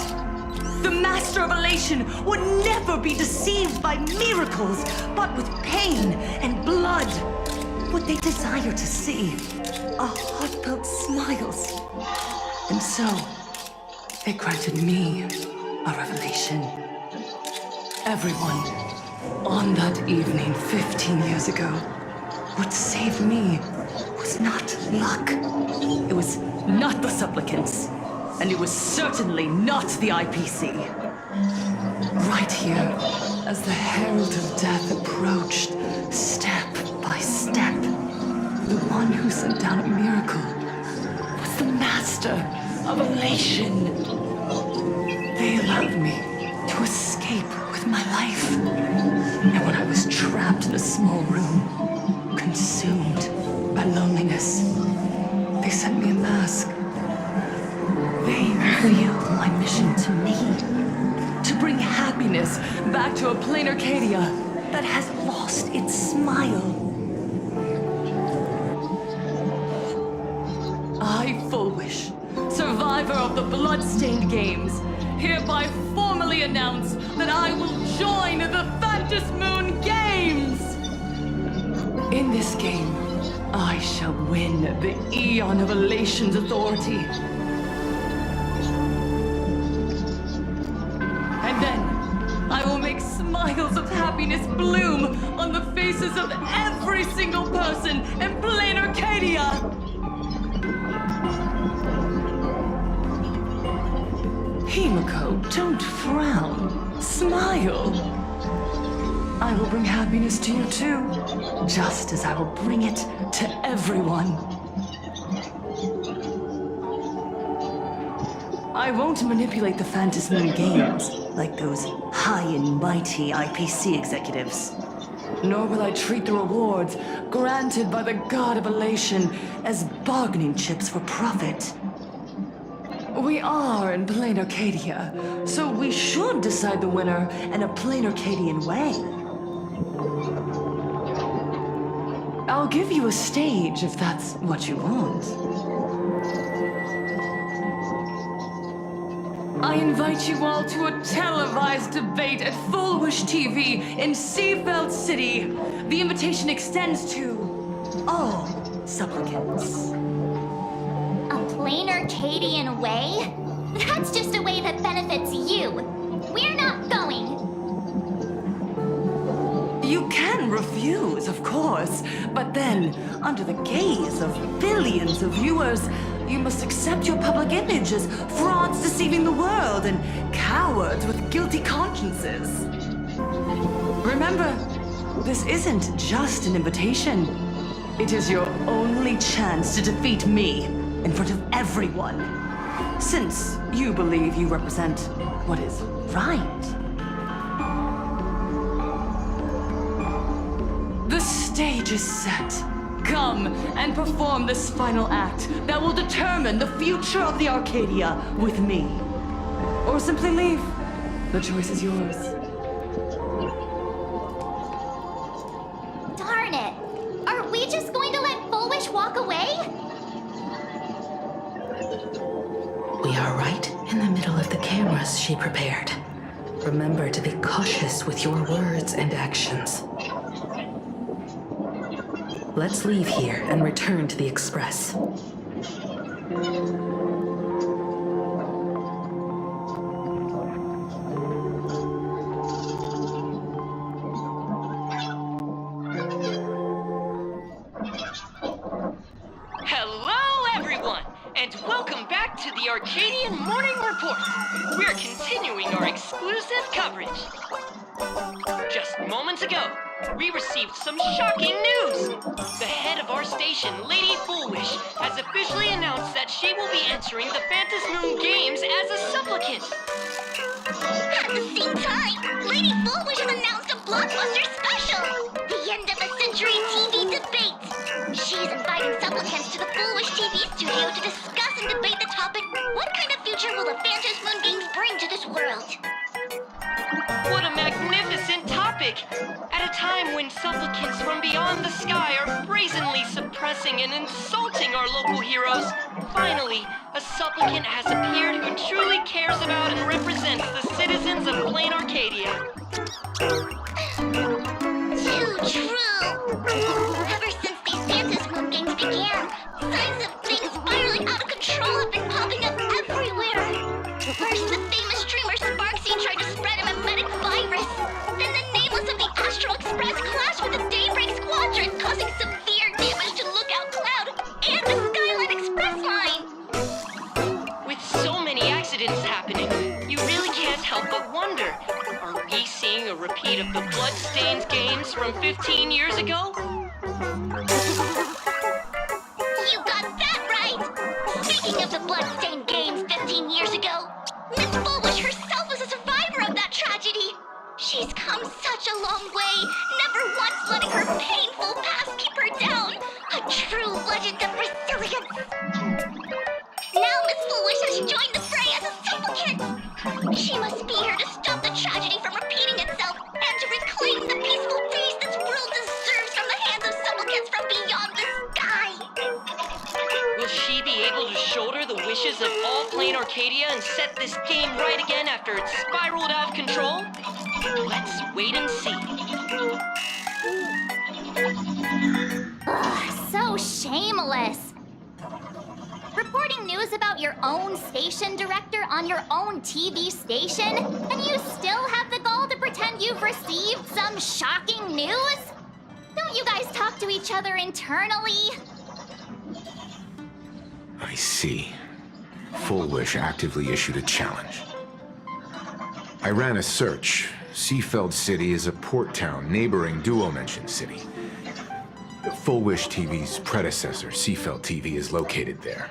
S7: The Master of Elation would never be deceived by miracles, but with pain and blood. What they desire to see are heartfelt smiles. And so, they granted me a revelation. Everyone, on that evening 15 years ago, what saved me was not luck. It was not the supplicants, and it was certainly not the IPC. Right here, as the Herald of Death approached, step by step, the one who sent down a miracle was the master of elation. They allowed me to escape with my life. And when I was trapped in a small room, consumed by loneliness, they sent me a mask. They revealed my mission to me. To bring happiness back to a plain Arcadia that has lost its smile. I, Fullwish, survivor of the Bloodstained Games, hereby formally announce that I will join the Phantom Moon Games! In this game, I shall win the Eon of Elation's authority. And then, I will make smiles of happiness bloom on the faces of every single person in plain Arcadia! Himiko, don't frown. Smile. I will bring happiness to you too, just as I will bring it to everyone. I won't manipulate the Phantom Moon Games like those high and mighty IPC executives. Nor will I treat the rewards granted by the God of Elation as bargaining chips for profit. We are in plain Arcadia, so we should decide the winner in a plain Arcadian way. I'll give you a stage if that's what you want. I invite you all to a televised debate at Fullwish TV in Seafeld City. The invitation extends to all supplicants.
S5: A plain Arcadian way? That's just a way that benefits you. We're not going.
S7: You can refuse, of course, but then, under the gaze of billions of viewers, you must accept your public image as frauds deceiving the world and cowards with guilty consciences. Remember, this isn't just an invitation. It is your only chance to defeat me in front of everyone, since you believe you represent what is right. The stage is set. Come and perform this final act that will determine the future of the Arcadia with me. Or simply leave. The choice is yours.
S5: Darn it! Are we just going to let Fullwish walk away?
S12: We are right in the middle of the cameras she prepared. Remember to be cautious with your words and actions. Let's leave here and return to the Express.
S13: Hello, everyone, and welcome back to the Arcadian Morning Report. We're continuing our exclusive coverage. Just moments ago, we received some shocking news. The head of our station, Lady Fullwish, has officially announced that she will be entering the Phantom Moon Games as a supplicant.
S5: At the same time, Lady Fullwish has announced a blockbuster special! The end of a century TV debate! She is inviting supplicants to the Fullwish TV studio to discuss and debate the topic, what kind of future will the Phantom Moon Games bring to this world?
S13: What a magnificent topic! At a time when supplicants from beyond the sky are brazenly suppressing and insulting our local heroes, finally, a supplicant has appeared who truly cares about and represents the citizens of plain Arcadia.
S5: Too true! Ever since these Phantom Moon Games began, signs of things spiraling out of control have been popping up everywhere. First, the famous streamer Sparksy tried to spread a mimetic virus. Then the nameless of the Astral Express clashed with the Daybreak Squadron, causing severe damage to Lookout Cloud and the Skyline Express line.
S13: With so many accidents happening, you really can't help but wonder, are we seeing a repeat of the Bloodstained games from 15 years ago?
S5: You got that right! Speaking of the Bloodstained games 15 years ago, Miss Foolish herself was a survivor of that tragedy. She's come such a long way, never once letting her painful past keep her down. A true legend of resilience. Now Miss Foolish has joined the fray as a supplicant. She must be here to stop the tragedy from repeating itself and to reclaim the peaceful peace this world deserves from the hands of supplicants from beyond the sky.
S13: Will she be able to shoulder the wishes of all playing Arcadia and set this game right again after it's spiraled out of control? Let's wait and see.
S5: Ugh, so shameless. Reporting news about your own station director on your own TV station, and you still have the gall to pretend you've received some shocking news? Don't you guys talk to each other internally?
S14: I see. Full Wish actively issued a challenge. I ran a search. Seafeld City is a port town neighboring Duo-Mention City. Full Wish TV's predecessor, Seafeld TV, is located there.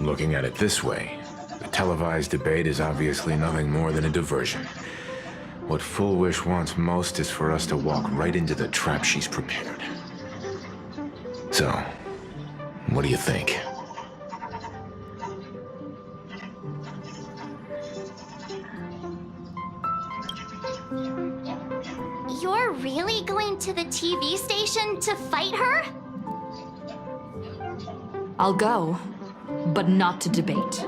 S14: Looking at it this way, the televised debate is obviously nothing more than a diversion. What Full Wish wants most is for us to walk right into the trap she's prepared. So, what do you think?
S5: You're really going to the TV station to fight her?
S12: I'll go, but not to debate.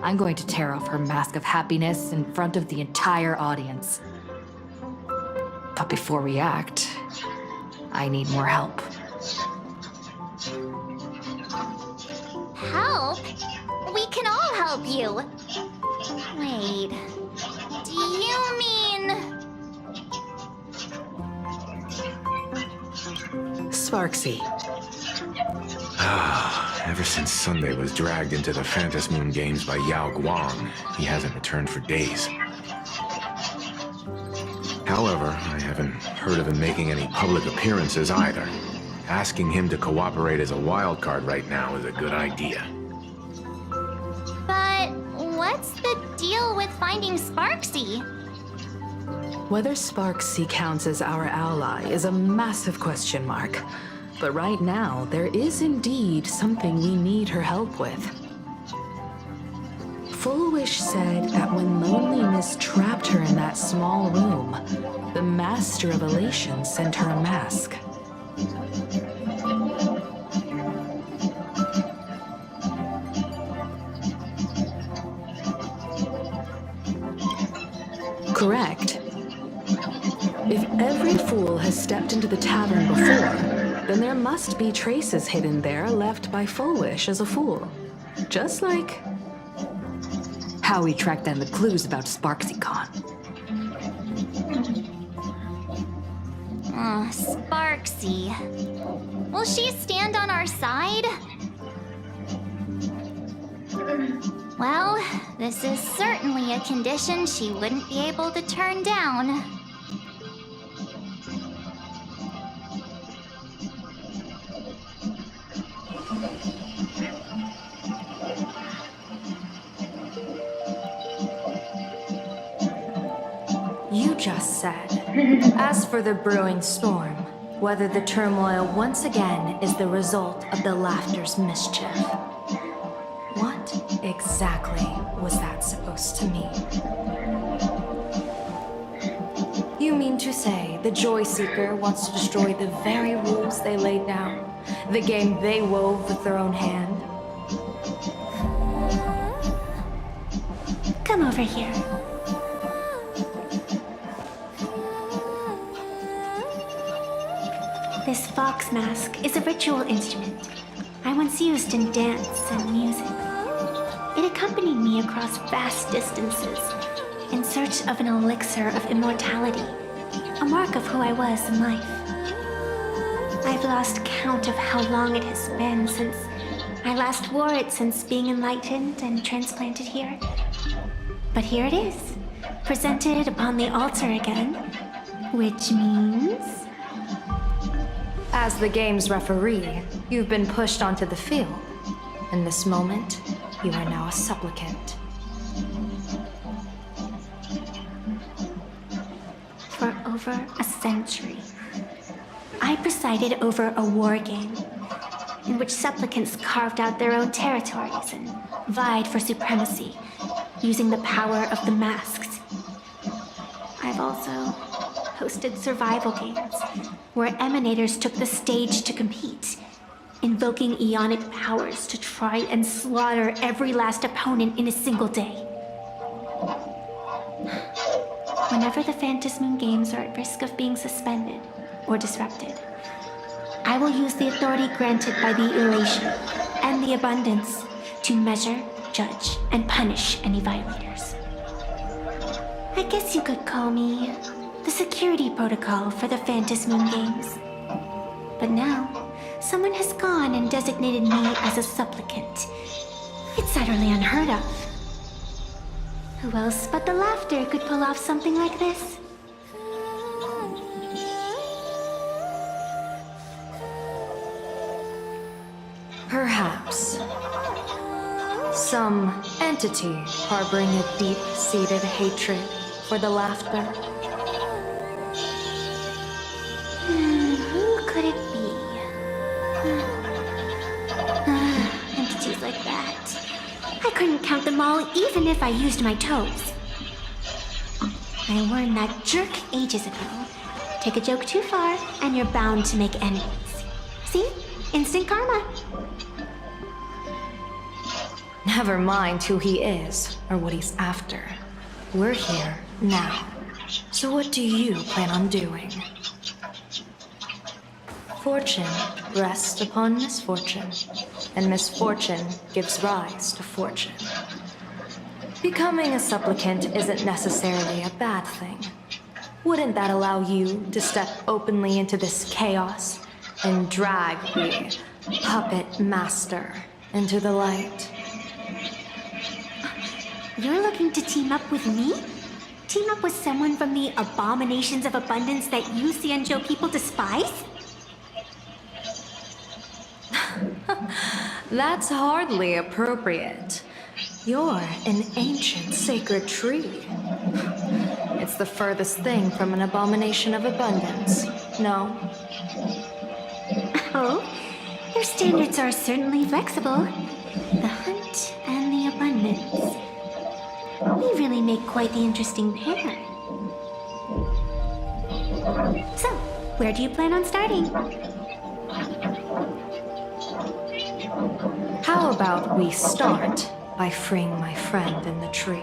S12: I'm going to tear off her mask of happiness in front of the entire audience. But before we act, I need more help.
S5: Help? We can all help you. Wait, do you mean...
S7: Sparksy.
S14: Ever since Sunday was dragged into the Phantom Moon Games by Yao Guang, he hasn't returned for days. However, I haven't heard of him making any public appearances either. Asking him to cooperate as a wild card right now is a good idea.
S5: But what's the deal with finding Sparksy?
S7: Whether Sparksy counts as our ally is a massive question mark. But right now, there is indeed something we need her help with. Full Wish said that when loneliness trapped her in that small room, the Master of Elation sent her a mask. Correct. If every fool has stepped into the tavern before, then there must be traces hidden there left by Full Wish as a fool. Just like
S12: how we tracked down the clues about SparksyCon.
S5: Sparksy. Will she stand on our side? Well, this is certainly a condition she wouldn't be able to turn down.
S8: You just said, as for the brewing storm, whether the turmoil once again is the result of the laughter's mischief. What exactly was that supposed to mean? You mean to say the Joy Seeker wants to destroy the very rules they laid down, the game they wove with their own hand?
S9: Come over here. This fox mask is a ritual instrument I once used in dance and music. It accompanied me across vast distances in search of an elixir of immortality, a mark of who I was in life. I've lost count of how long it has been since I last wore it since being enlightened and transplanted here. But here it is, presented upon the altar again, which means...
S12: As the game's referee, you've been pushed onto the field. In this moment, you are now a supplicant.
S9: For over a century, I presided over a war game in which supplicants carved out their own territories and vied for supremacy, using the power of the masks. I've also hosted survival games where emanators took the stage to compete, invoking eonic powers to try and slaughter every last opponent in a single day. Whenever the Phantasmoon games are at risk of being suspended or disrupted, I will use the authority granted by the elation and the abundance to measure, judge, and punish any violators. I guess you could call me the security protocol for the Phantasmoon games. But now, someone has gone and designated me as a supplicant. It's utterly unheard of. Who else but the laughter could pull off something like this?
S12: Perhaps. Some entity harboring a deep-seated hatred for the laughter.
S9: Who could it be? Entities like that. I couldn't count them all even if I used my toes. I learned that jerk ages ago. Take a joke too far, and you're bound to make enemies. See? Instant karma.
S12: Never mind who he is or what he's after. We're here now. So what do you plan on doing? Fortune rests upon misfortune, and misfortune gives rise to fortune. Becoming a supplicant isn't necessarily a bad thing. Wouldn't that allow you to step openly into this chaos and drag the puppet master into the light?
S9: You're looking to team up with me? Team up with someone from the abominations of abundance that you Xianzhou people despise?
S12: That's hardly appropriate. You're an ancient sacred tree. It's the furthest thing from an abomination of abundance, no?
S9: Oh, your standards are certainly flexible. The hunt and the abundance. We really make quite the interesting pair. So, where do you plan on starting?
S12: How about we start by freeing my friend in the tree?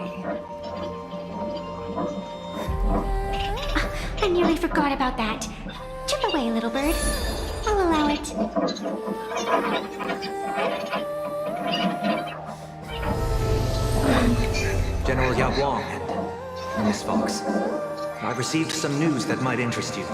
S9: I nearly forgot about that. Chip away, little bird. I'll allow it.
S15: General Yaguang and Miss Fox. I've received some news that might interest you.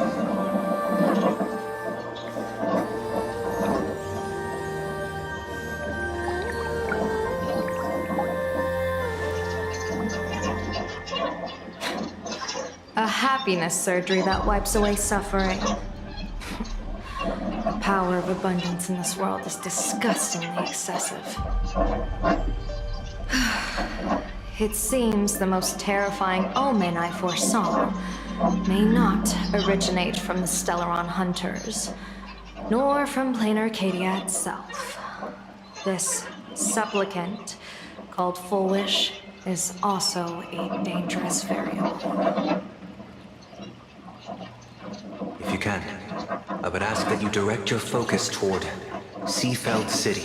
S12: A happiness surgery that wipes away suffering. The power of abundance in this world is disgustingly excessive. It seems the most terrifying omen I foresaw may not originate from the Stellaron hunters, nor from plain Arcadia itself. This supplicant, called Foolish, is also a dangerous variable.
S15: If you can, I would ask that you direct your focus toward Seafeld City.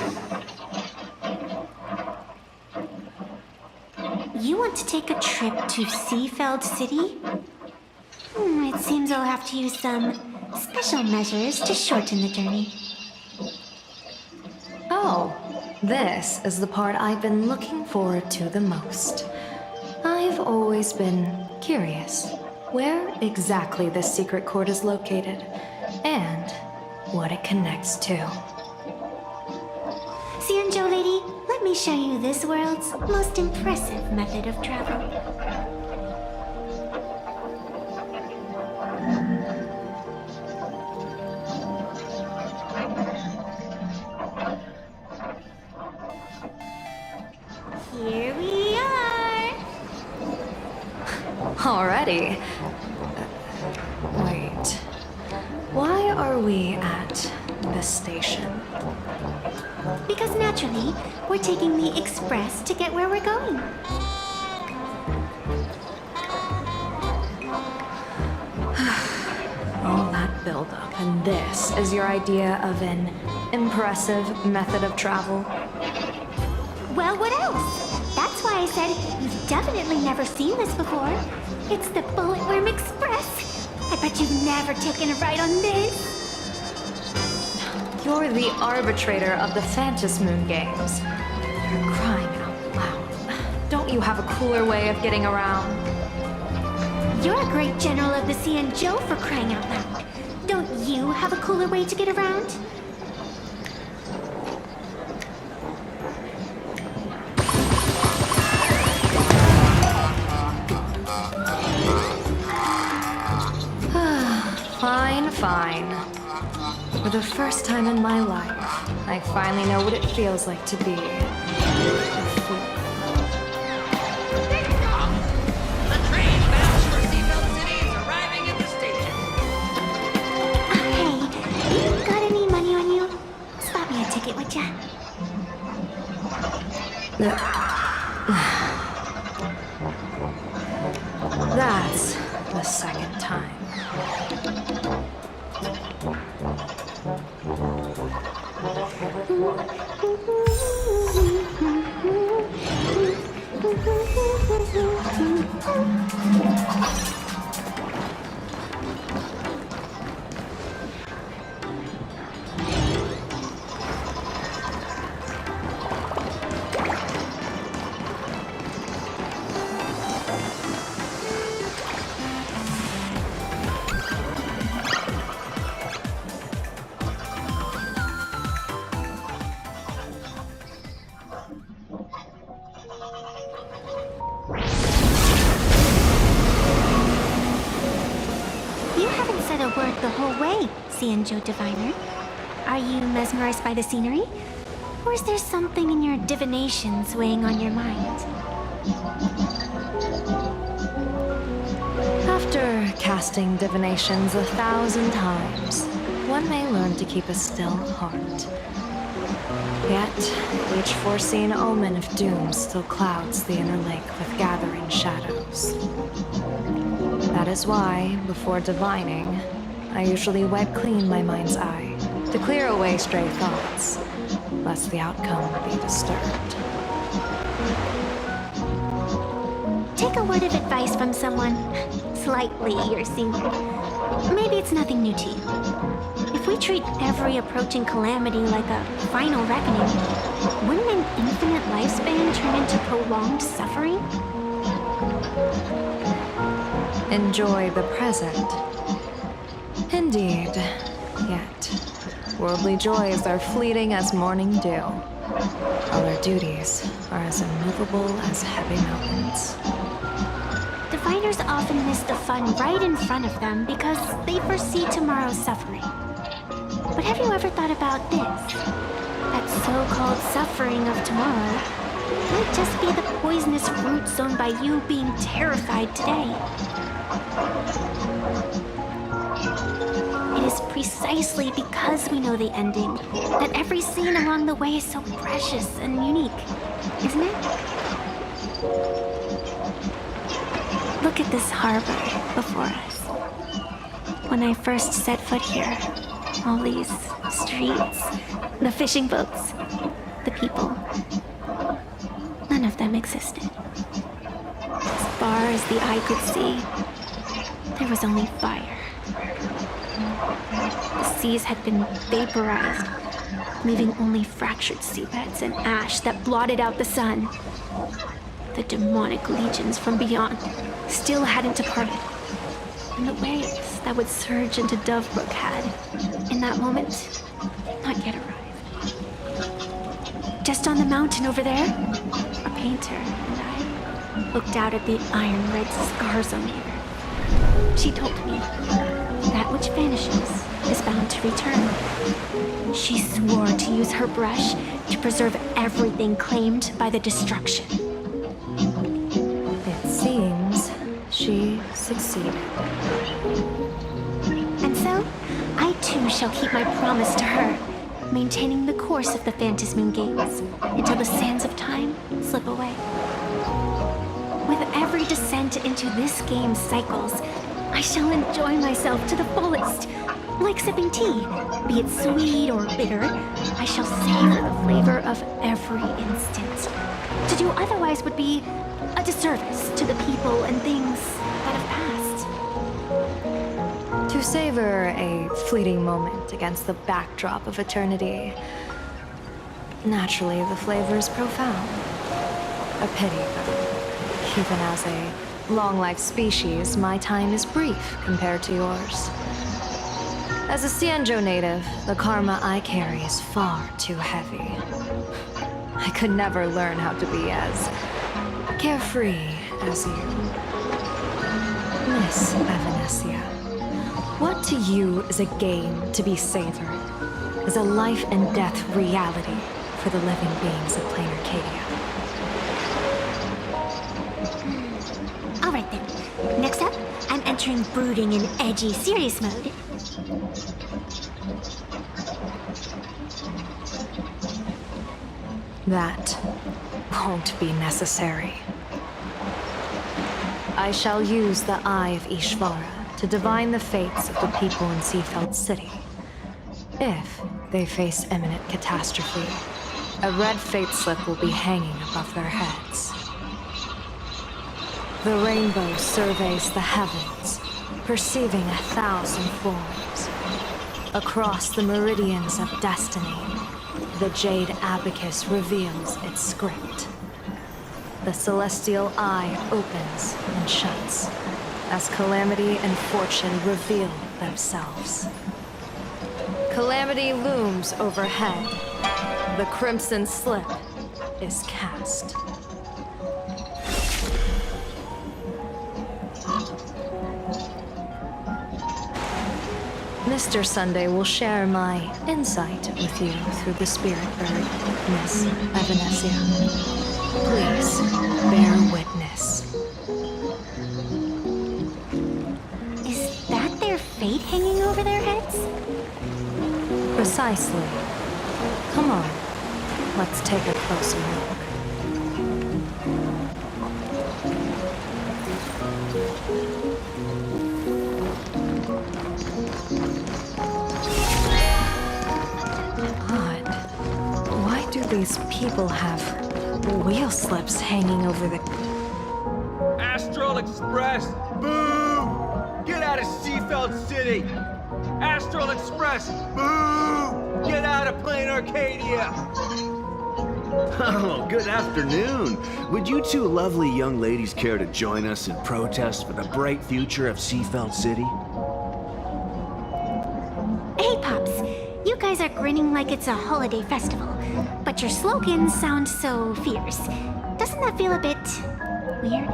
S9: You want to take a trip to Seafeld City? It seems I'll have to use some special measures to shorten the journey.
S12: Oh, this is the part I've been looking forward to the most. I've always been curious where exactly this secret court is located and what it connects to.
S9: Cianjo lady, let me show you this world's most impressive method of travel. Here we are!
S12: Already? Wait. Why are we at this station?
S9: Because naturally, we're taking the express to get where we're going.
S12: All that buildup, and this is your idea of an impressive method of travel?
S9: Well, what else? That's why I said you've definitely never seen this before. It's the Bulletworm Express. I bet you've never taken a ride on this.
S12: You're the arbitrator of the Phantom Moon games. You're crying out loud. Don't you have a cooler way of getting around?
S9: You're a great general of the Cianjo for crying out loud. Don't you have a cooler way to get around?
S12: Fine. For the first time in my life, I finally know what it feels like to be a fool.
S10: The train bound for Seafeld City is arriving at the station.
S9: Hey, you got any money on you? Spot me a ticket, would ya?
S12: That's the second time.
S9: The whole way, Cianjo Diviner. Are you mesmerized by the scenery? Or is there something in your divinations weighing on your mind?
S12: After casting divinations 1,000 times, one may learn to keep a still heart. Yet, each foreseen omen of doom still clouds the inner lake with gathering shadows. That is why, before divining, I usually wipe clean my mind's eye to clear away stray thoughts, lest the outcome be disturbed.
S9: Take a word of advice from someone slightly your senior. Maybe it's nothing new to you. If we treat every approaching calamity like a final reckoning, wouldn't an infinite lifespan turn into prolonged suffering?
S12: Enjoy the present. Indeed, yet worldly joys are fleeting as morning dew, while our duties are as immovable as heavy mountains.
S9: Diviners often miss the fun right in front of them because they foresee tomorrow's suffering. But have you ever thought about this? That so-called suffering of tomorrow might just be the poisonous fruit sown by you being terrified today. It is precisely because we know the ending that every scene along the way is so precious and unique, isn't it? Look at this harbor before us. When I first set foot here, all these streets, the fishing boats, the people, none of them existed. As far as the eye could see, there was only fire. The seas had been vaporized, leaving only fractured seabeds and ash that blotted out the sun. The demonic legions from beyond still hadn't departed, and the waves that would surge into Dovebrook had, in that moment, not yet arrived. just on the mountain over there, a painter and I looked out at the iron red scars on the earth. She told me that which vanishes is bound to return. She swore to use her brush to preserve everything claimed by the destruction.
S12: It seems she succeeded.
S9: And so, I too shall keep my promise to her, maintaining the course of the Phantasmoon Games until the sands of time slip away. With every descent into this game's cycles, I shall enjoy myself to the fullest. Like sipping tea, be it sweet or bitter, I shall savor the flavor of every instant. To do otherwise would be a disservice to the people and things that have passed.
S12: To savor a fleeting moment against the backdrop of eternity, naturally the flavor is profound. A pity, though. Even as a long-life species, my time is brief compared to yours. As a Xianzhou native, the karma I carry is far too heavy. I could never learn how to be as carefree as you. Miss Evanesia, what to you is a game to be savored, is a life and death reality for the living beings of Plain Arcadia.
S9: Alright then, next up, I'm entering brooding and edgy serious mode.
S12: That won't be necessary. I shall use the Eye of Ishvara to divine the fates of the people in Seafeld City. If they face imminent catastrophe, a red fate slip will be hanging above their heads. The rainbow surveys the heavens, perceiving 1,000 forms. Across the meridians of destiny, the Jade Abacus reveals its script. The celestial eye opens and shuts as calamity and fortune reveal themselves. Calamity looms overhead. The crimson slip is cast. Mr. Sunday will share my insight with you through the spirit bird, Miss Evanesia. Please, bear witness.
S9: Is that their fate hanging over their heads?
S12: Precisely. Come on, let's take a closer look. These people have wheel slips hanging over the...
S16: Astral Express! Boo! Get out of Seafeld City! Astral Express! Boo! Get out of Plain Arcadia!
S17: Oh, good afternoon. Would you two lovely young ladies care to join us in protest for the bright future of Seafeld City?
S9: Hey, Pops. You guys are grinning like it's a holiday festival, but your slogans sound so fierce. Doesn't that feel a bit weird?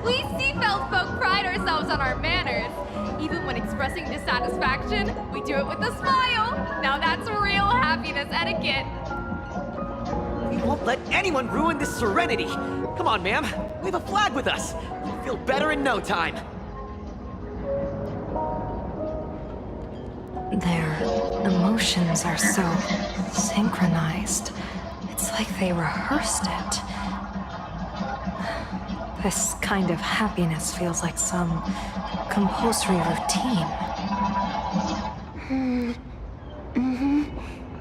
S18: We Seafeld folk pride ourselves on our manners. Even when expressing dissatisfaction, we do it with a smile. Now that's real happiness etiquette.
S10: We won't let anyone ruin this serenity. Come on, ma'am. We have a flag with us. We'll feel better in no time.
S12: Their emotions are so synchronized. It's like they rehearsed it. This kind of happiness feels like some compulsory routine.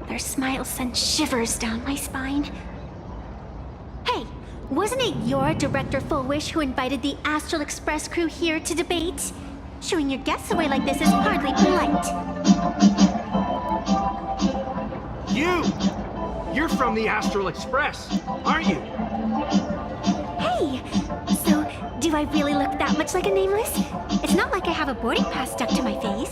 S9: Their smiles send shivers down my spine. Hey, wasn't it your Director Full Wish who invited the Astral Express crew here to debate? Shooing your guests away like this is hardly polite.
S16: You're from the Astral Express, aren't you?
S9: Hey! So, do I really look that much like a nameless? It's not like I have a boarding pass stuck to my face.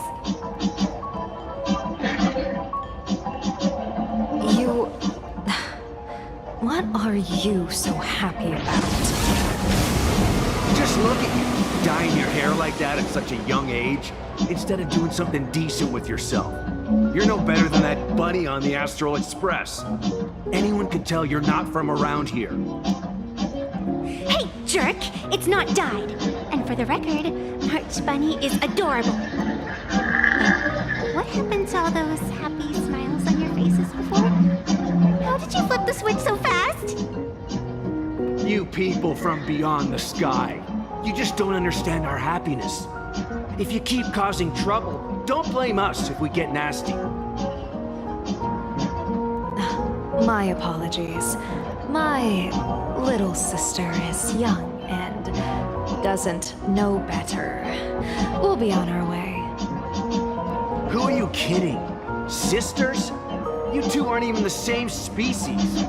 S12: What are you so happy about?
S17: Just look at you, dyeing your hair like that at such a young age, instead of doing something decent with yourself. You're no better than that bunny on the Astral Express. Anyone could tell you're not from around here.
S9: Hey, jerk! It's not dyed. And for the record, March Bunny is adorable. What happened to all those happy smiles on your faces before? How did you flip the switch so fast?
S17: You people from beyond the sky. You just don't understand our happiness. If you keep causing trouble, don't blame us if we get nasty.
S12: My apologies. My little sister is young and doesn't know better. We'll be on our way.
S17: Who are you kidding? Sisters? You two aren't even the same species.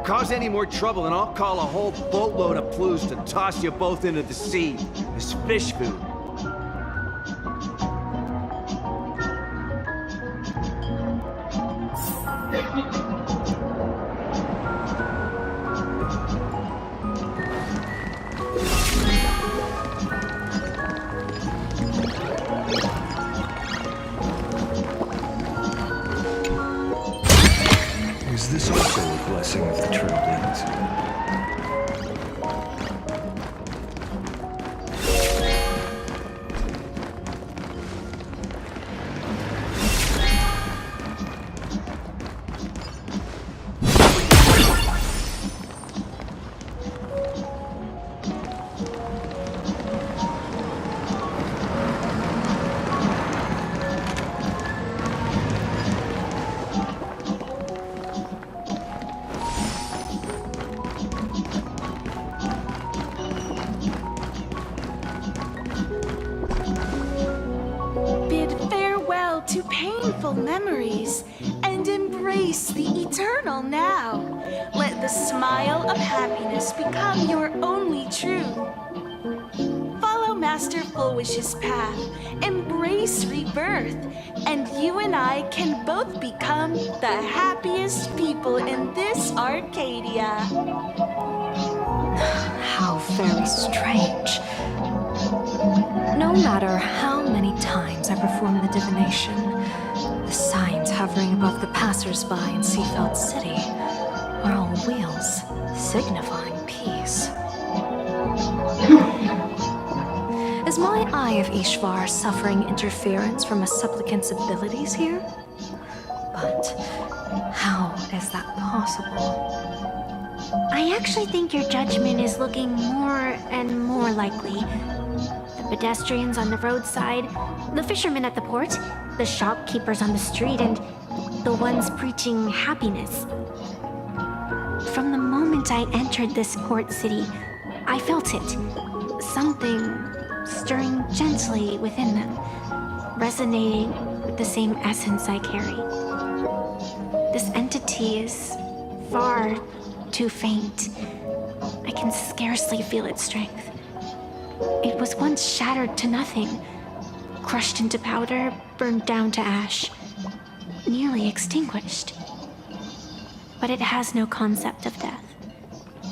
S17: Cause any more trouble and I'll call a whole boatload of Ploos to toss you both into the sea as fish food.
S11: Is this also a blessing of the Tremblings?
S19: Bid farewell to painful memories and embrace the eternal now. Let the smile of happiness become your only truth. Follow Master Fullwish's path, embrace rebirth, and you and I can both become the happiest people in this Arcadia.
S12: How very strange. No matter how many times I perform the divination, the signs hovering above the passers-by in Seafeld City are all wheels signifying peace. Is my Eye of Ishvar suffering interference from a supplicant's abilities here? But how is that possible?
S9: I actually think your judgment is looking more and more likely. The pedestrians on the roadside, the fishermen at the port, the shopkeepers on the street, and the ones preaching happiness. From the moment I entered this port city, I felt it. Something stirring gently within them, resonating with the same essence I carry. This entity is far too faint. I can scarcely feel its strength. It was once shattered to nothing, crushed into powder, burned down to ash, nearly extinguished. But it has no concept of death,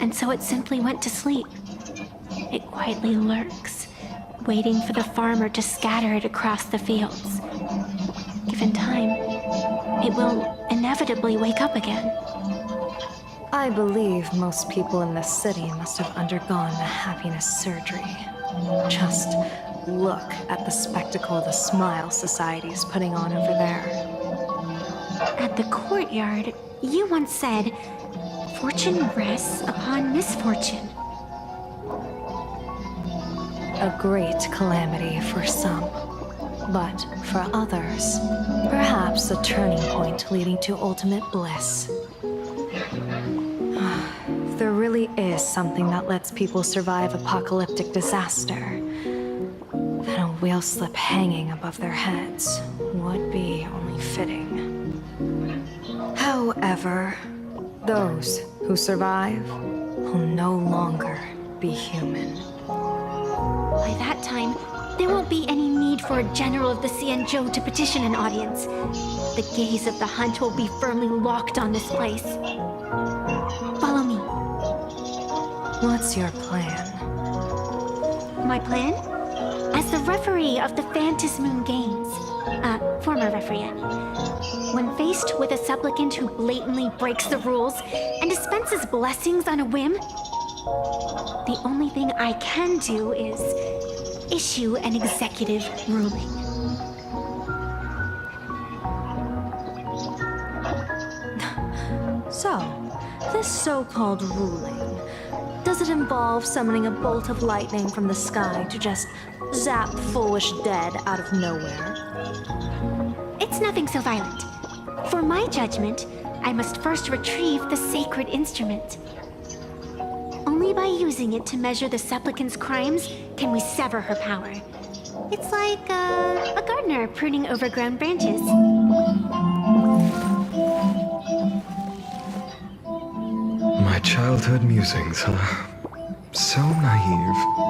S9: and so it simply went to sleep. It quietly lurks, waiting for the farmer to scatter it across the fields. Given time, it will inevitably wake up again.
S12: I believe most people in this city must have undergone the happiness surgery. Just look at the spectacle the Smile Society is putting on over there.
S9: At the courtyard, you once said, "Fortune rests upon misfortune."
S12: A great calamity for some, but for others, perhaps a turning point leading to ultimate bliss. If there really is something that lets people survive apocalyptic disaster, then a wheel slip hanging above their heads would be only fitting. However, those who survive will no longer be human.
S9: By that time, there won't be any need for a general of the Cianzhou to petition an audience. the gaze of the hunt will be firmly locked on this place. Follow me.
S12: What's your plan?
S9: My plan? As the referee of the Phantasmoon Games, former referee, I mean, when faced with a supplicant who blatantly breaks the rules and dispenses blessings on a whim, the only thing I can do is issue an executive ruling.
S12: So, this so-called ruling, does it involve summoning a bolt of lightning from the sky to just zap foolish dead out of nowhere?
S9: It's nothing so violent. For my judgment, I must first retrieve the sacred instrument. Only by using it to measure the supplicant's crimes can we sever her power. It's like a gardener pruning overgrown branches.
S11: My childhood musings, huh? So naive.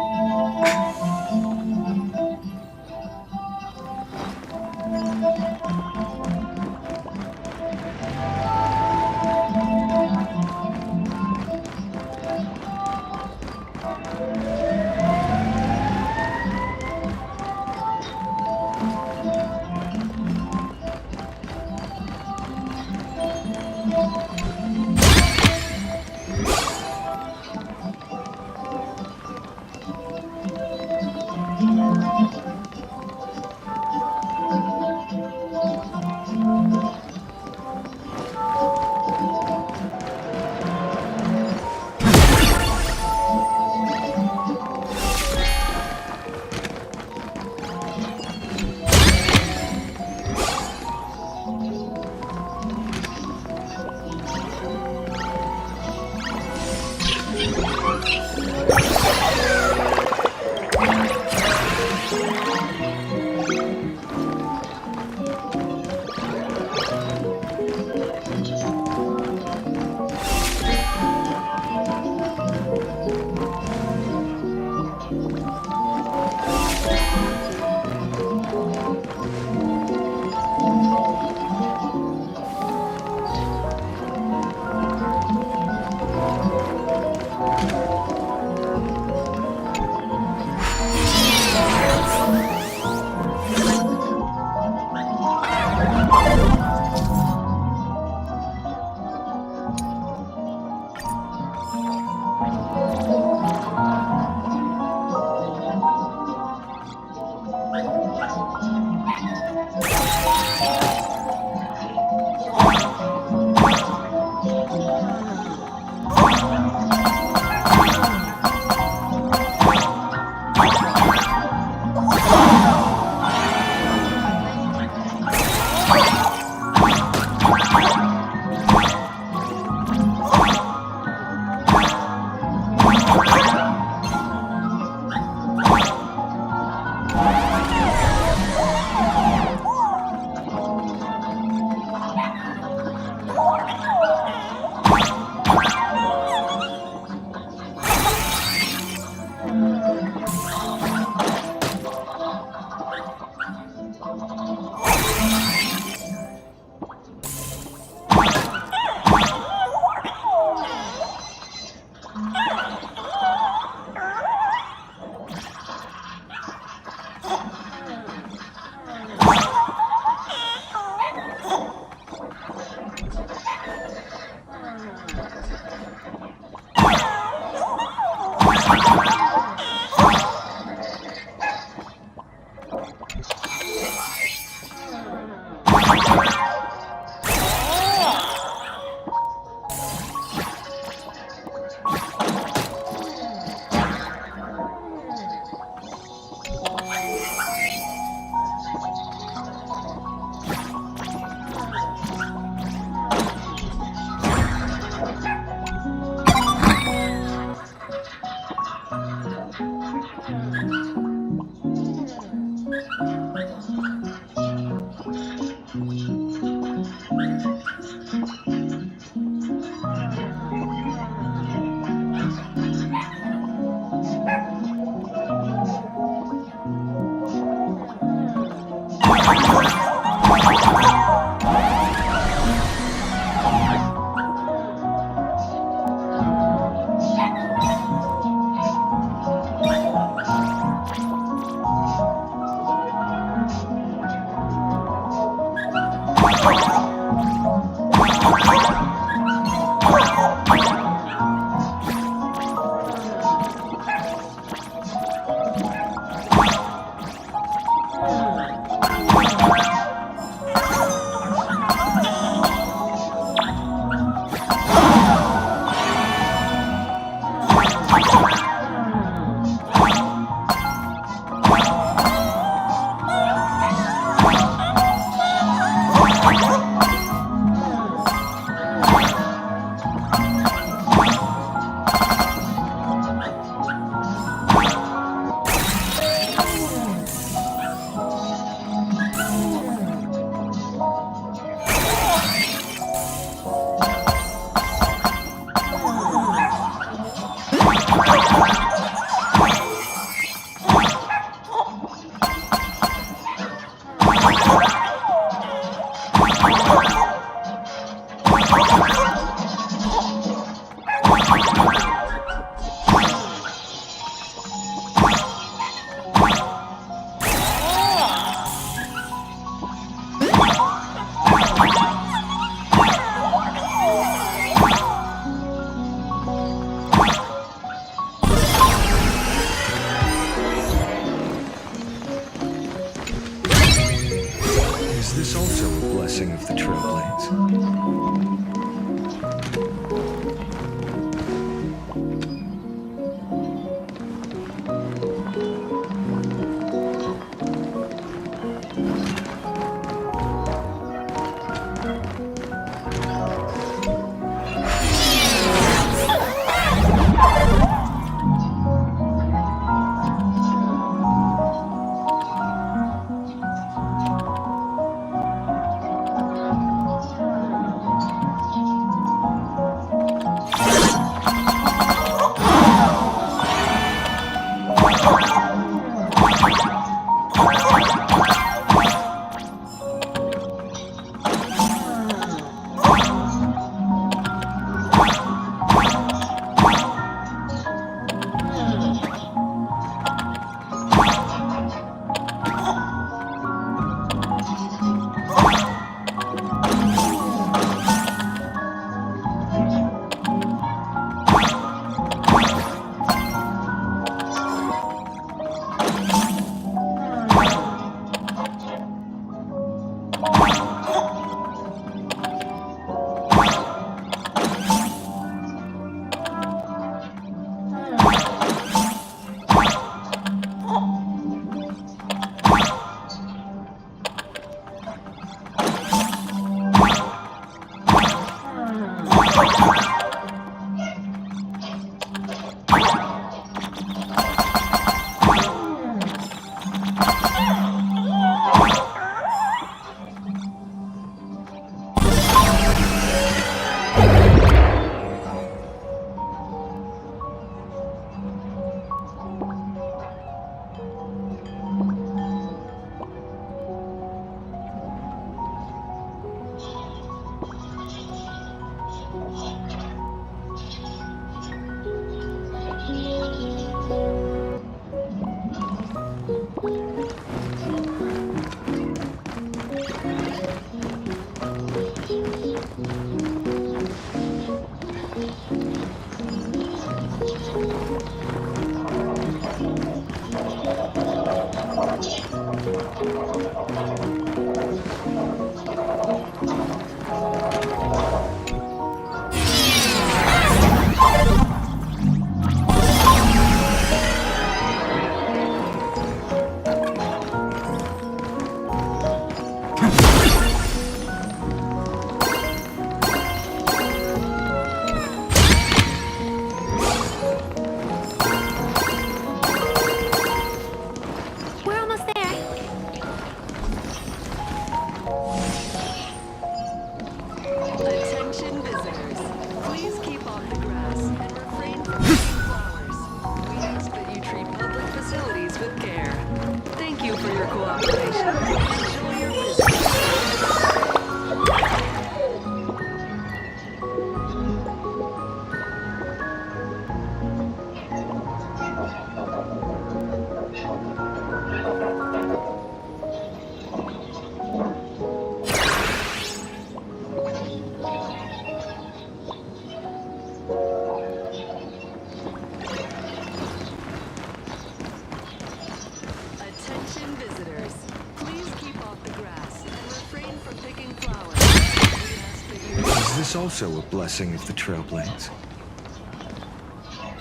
S11: Is this also a blessing of the Trailblades?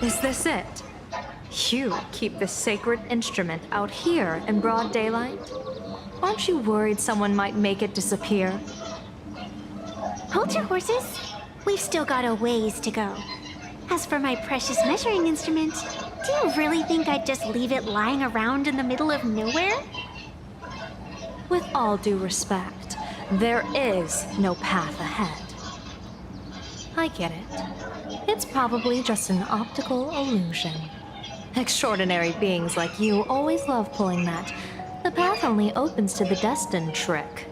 S12: Is this it? You keep this sacred instrument out here in broad daylight? Aren't you worried someone might make it disappear?
S9: Hold your horses. We've still got a ways to go. As for my precious measuring instrument, do you really think I'd just leave it lying around in the middle of nowhere?
S12: With all due respect, there is no path ahead. I get it. It's probably just an optical illusion. Extraordinary beings like you always love pulling that. The path only opens to the destined trick.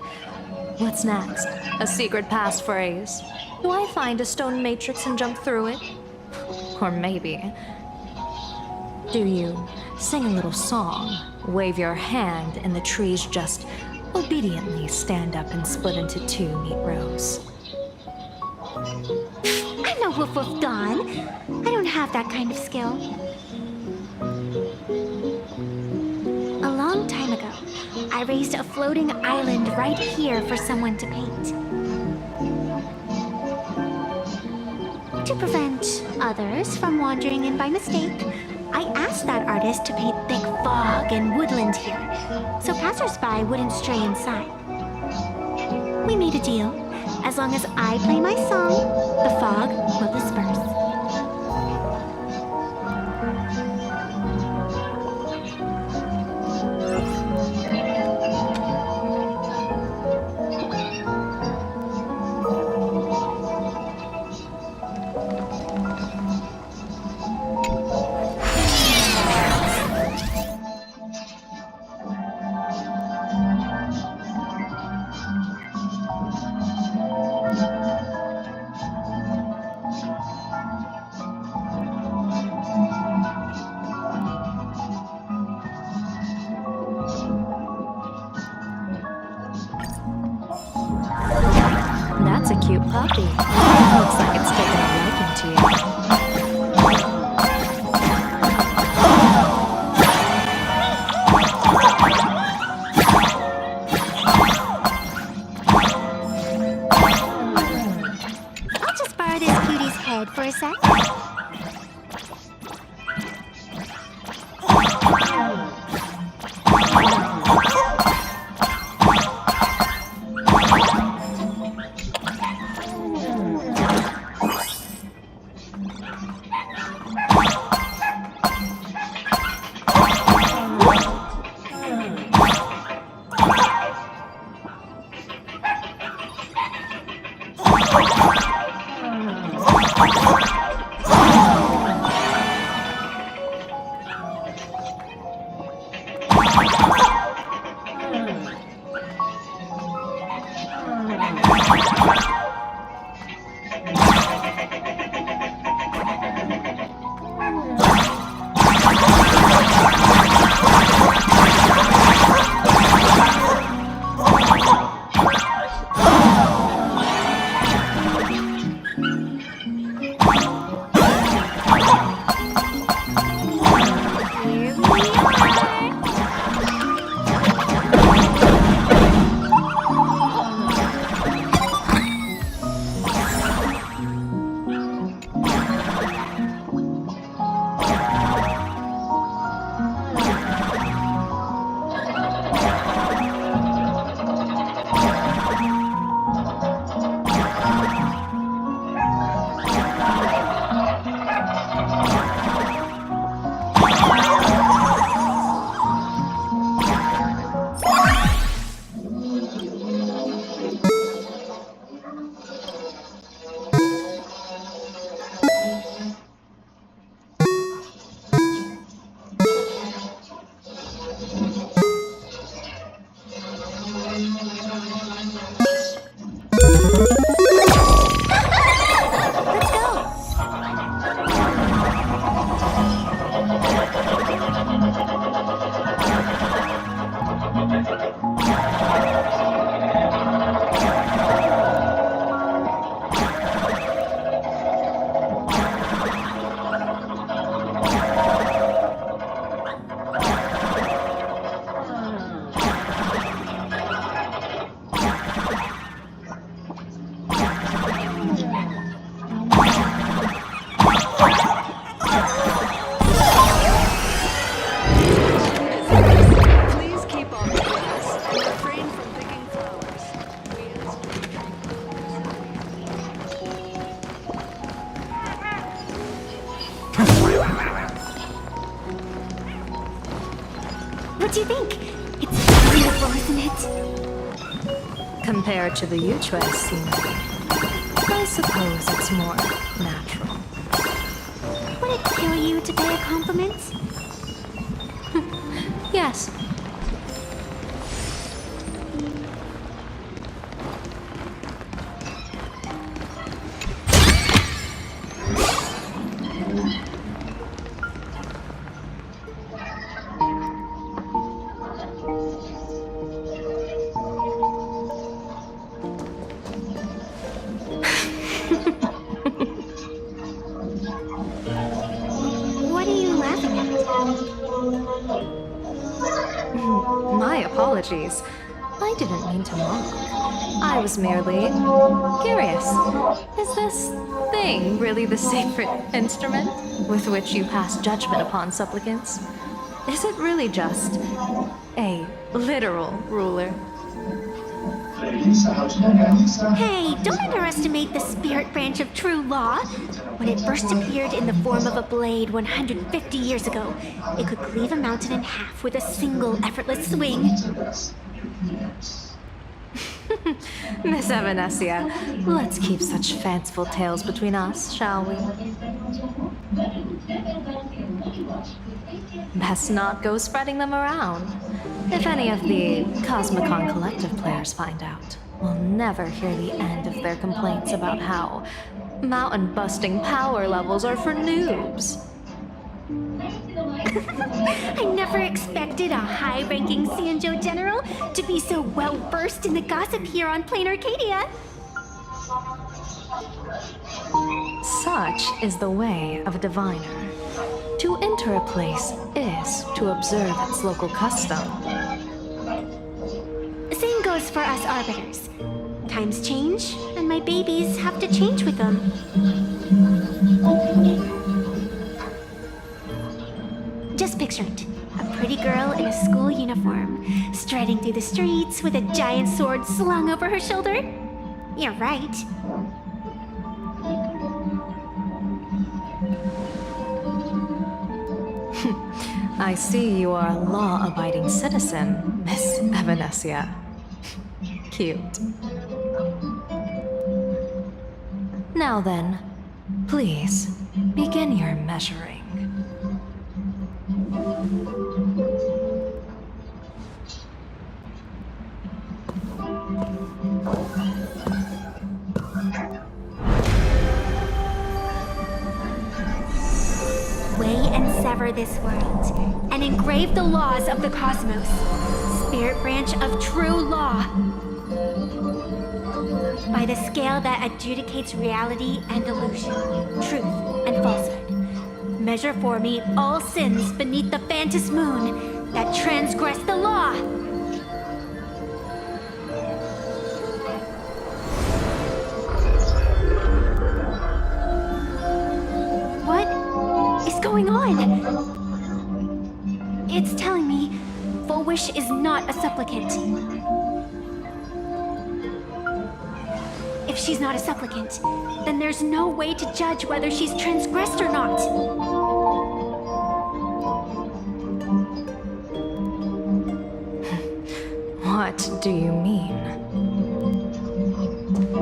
S12: What's next? A secret passphrase? Do I find a stone matrix and jump through it? Or maybe... do you sing a little song, wave your hand, and the trees just obediently stand up and split into two neat rows?
S9: I'm no woof woof Dawn. I don't have that kind of skill. A long time ago, I raised a floating island right here for someone to paint. To prevent others from wandering in by mistake, I asked that artist to paint thick fog and woodland here, so passersby wouldn't stray inside. We made a deal. As long as I play my song, the fog will disperse.
S12: That's a cute puppy. Looks like it's taken a liking to you.
S9: I'll just borrow this cutie's head for a sec. What do you think? It's beautiful, isn't it?
S12: Compared to the Yuchua scenery, I suppose it's more natural.
S9: Would it kill you to pay a compliment?
S12: Yes.
S9: What are you laughing at?
S12: My apologies. I didn't mean to mock. I was merely curious. Is this thing really the sacred instrument with which you pass judgment upon supplicants? Is it really just a literal ruler?
S9: Hey, don't underestimate the spirit branch of true law. When it first appeared in the form of a blade 150 years ago, it could cleave a mountain in half with a single effortless swing.
S12: Miss Evanesia, let's keep such fanciful tales between us, shall we? Best not go spreading them around. If any of the Cosmicon Collective players find out, we'll never hear the end of their complaints about how mountain-busting power levels are for noobs.
S9: I never expected a high-ranking Sanjo general to be so well-versed in the gossip here on Plain Arcadia.
S12: Such is the way of a diviner. To enter a place is to observe its local custom.
S9: Same goes for us arbiters. Times change, and my babies have to change with them. Just picture it. A pretty girl in a school uniform, striding through the streets with a giant sword slung over her shoulder. You're right.
S12: I see you are a law-abiding citizen, Miss Evanesia. Cute. Now then, please, begin your measuring.
S9: Weigh and sever this world, and engrave the laws of the cosmos. Spirit branch of true law. By the scale that adjudicates reality and illusion, truth and falsehood. Measure for me all sins beneath the phantom moon that transgress the law. What is going on? It's telling me Full Wish is not a supplicant. If she's not a supplicant, then there's no way to judge whether she's transgressed or not.
S12: What do you mean?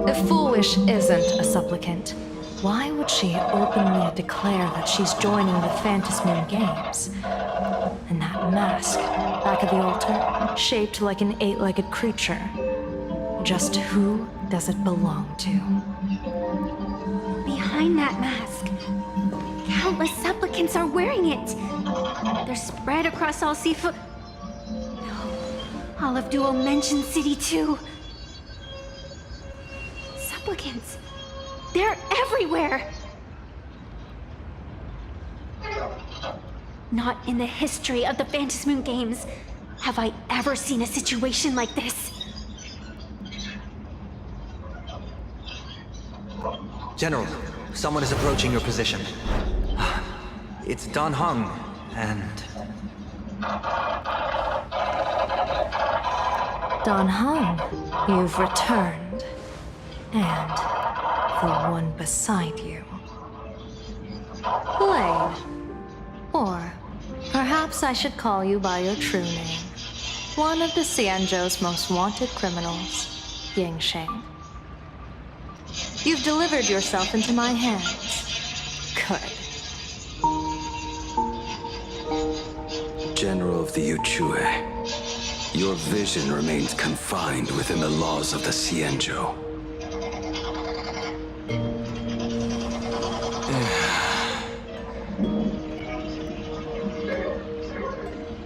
S12: If Full Wish isn't a supplicant, why would she openly declare that she's joining the Phantom Moon Games? And that mask, back of the altar, shaped like an eight-legged creature. Just who does it belong to?
S9: Behind that mask, countless supplicants are wearing it. They're spread across all seafood. No, all of Duo mentioned City too. Supplicants, they're everywhere. Not in the history of the Phantom Moon Games have I ever seen a situation like this.
S15: General, someone is approaching your position. It's Don Hung, and...
S12: Don Hung, you've returned. And the one beside you. Blade. Or perhaps I should call you by your true name. One of the Xianzhou's most wanted criminals, Yingsheng. You've delivered yourself into my hands. Good.
S11: General of the Yuchue, your vision remains confined within the laws of the Xianzhou.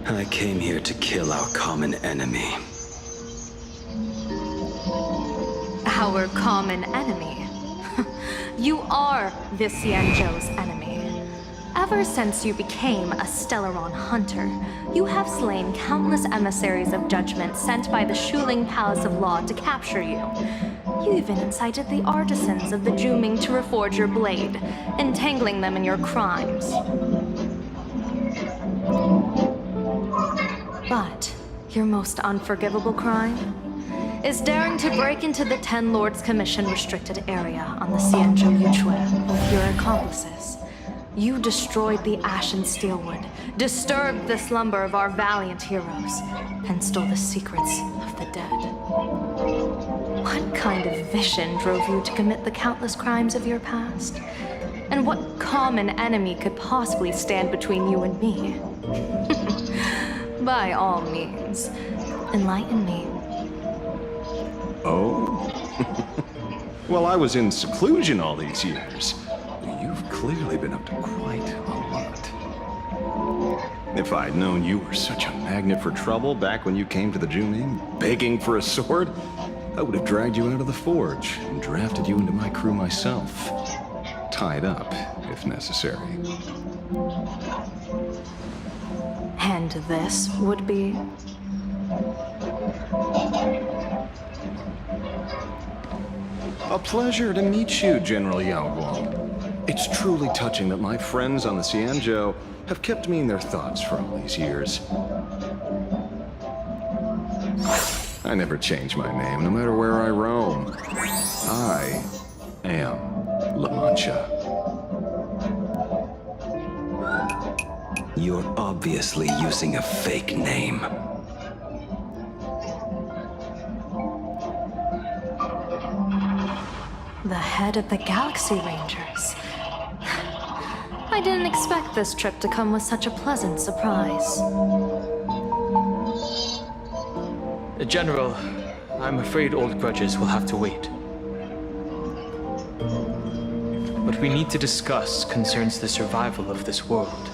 S11: I came here to kill our common enemy.
S12: Our common enemy? You are the Xianzhou's enemy. Ever since you became a Stellaron hunter, you have slain countless emissaries of judgment sent by the Shuling Palace of Law to capture you. You even incited the artisans of the Juming to reforge your blade, entangling them in your crimes. But your most unforgivable crime is daring to break into the Ten Lords Commission restricted area on the Xianzhou Yuchue with your accomplices. You destroyed the Ashen Steelwood, disturbed the slumber of our valiant heroes, and stole the secrets of the dead. What kind of vision drove you to commit the countless crimes of your past? And what common enemy could possibly stand between you and me? By all means, enlighten me.
S17: Oh? Well, I was in seclusion all these years. You've clearly been up to quite a lot. If I'd known you were such a magnet for trouble back when you came to the Juming, begging for a sword, I would have dragged you out of the forge and drafted you into my crew myself. Tied up, if necessary.
S12: And this would be?
S17: A pleasure to meet you, General Yao Guang. It's truly touching that my friends on the Xianzhou have kept me in their thoughts for all these years. I never change my name, no matter where I roam. I am La Mancha.
S11: You're obviously using a fake name.
S12: The head of the Galaxy Rangers. I didn't expect this trip to come with such a pleasant surprise.
S20: General, I'm afraid old grudges will have to wait. What we need to discuss concerns the survival of this world,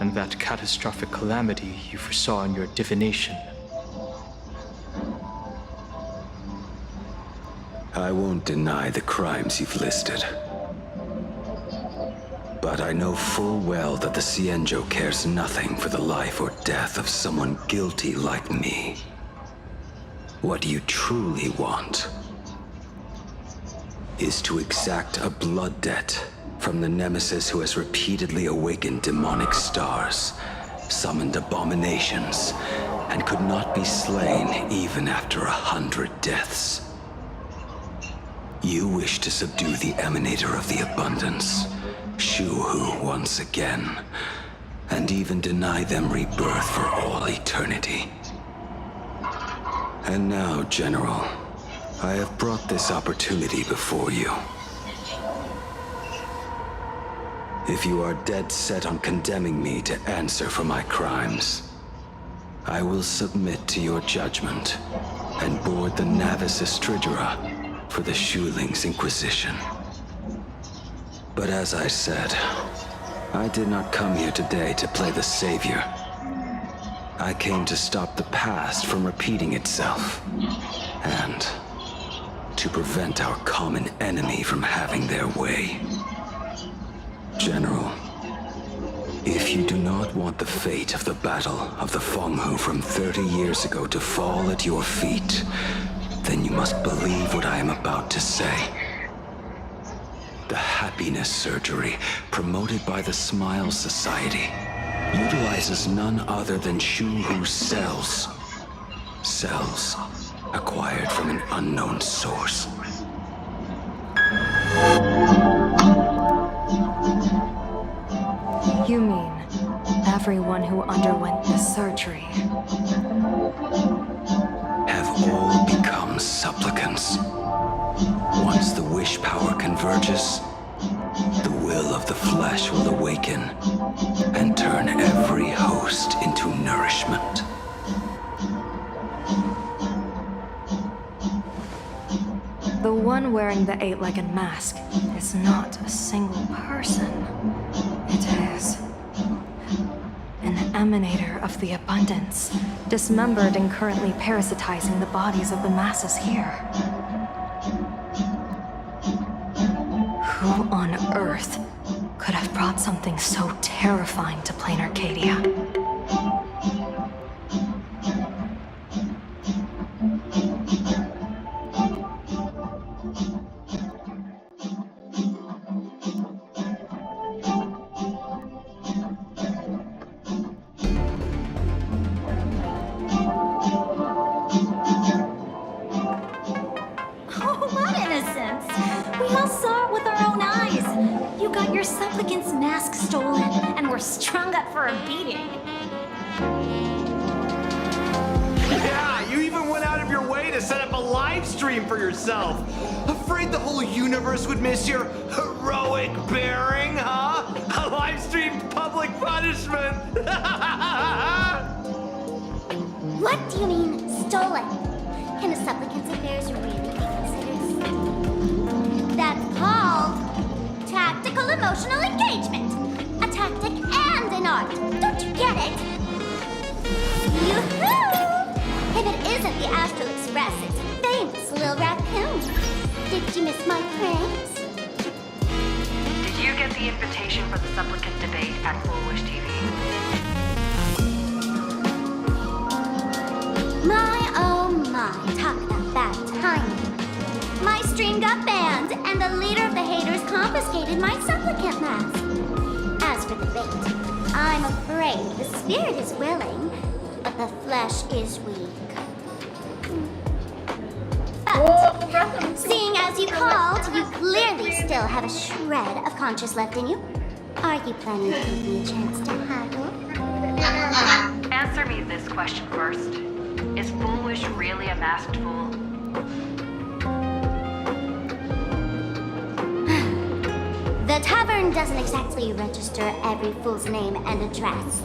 S20: and that catastrophic calamity you foresaw in your divination.
S21: I won't deny the crimes you've listed. But I know full well that the Cienjo cares nothing for the life or death of someone guilty like me. What you truly want is to exact a blood debt from the nemesis who has repeatedly awakened demonic stars, summoned abominations, and could not be slain even after 100 deaths. You wish to subdue the Emanator of the Abundance, Shu-Hu once again, and even deny them rebirth for all eternity. And now, General, I have brought this opportunity before you. If you are dead set on condemning me to answer for my crimes, I will submit to your judgment and board the Navis Astridura for the Shuling's Inquisition. But as I said, I did not come here today to play the savior. I came to stop the past from repeating itself, and to prevent our common enemy from having their way. General, if you do not want the fate of the Battle of the Fenghu from 30 years ago to fall at your feet, then you must believe what I am about to say. The happiness surgery promoted by the Smile Society utilizes none other than Shu-Hu's cells. Cells acquired from an unknown source.
S12: You mean everyone who underwent the surgery
S21: have all become supplicants. Once the wish power converges, the will of the flesh will awaken and turn every host into nourishment.
S12: the one wearing the eight-legged mask is not a single person. It is an emanator of the abundance, dismembered and currently parasitizing the bodies of the masses here. Who on earth could have brought something so terrifying to plain Arcadia?
S9: Strung up for a beating.
S16: Yeah, you even went out of your way to set up a live stream for yourself. Afraid the whole universe would miss your heroic bearing, huh? A live streamed public punishment.
S5: What do you mean, stolen? Can a supplicant's affairs really be considered? That's called tactical emotional engagement. A tactic and an art. Don't you get it? Yoo-hoo! If it isn't the Astral Express, it's famous little raccoon. Did you miss my pranks?
S12: Did you get the invitation for the supplicant debate at Foolish TV?
S5: My, oh my, talk about bad timing. My stream got banned, and the leader of the haters confiscated my supplicant mask. As for the bait, I'm afraid the spirit is willing, but the flesh is weak. But, seeing as you called, you clearly still have a shred of conscience left in you. Are you planning to give me a chance to haggle?
S12: Answer me this question first. Is Foolish really a masked fool?
S5: pattern doesn't exactly register every fool's name and address.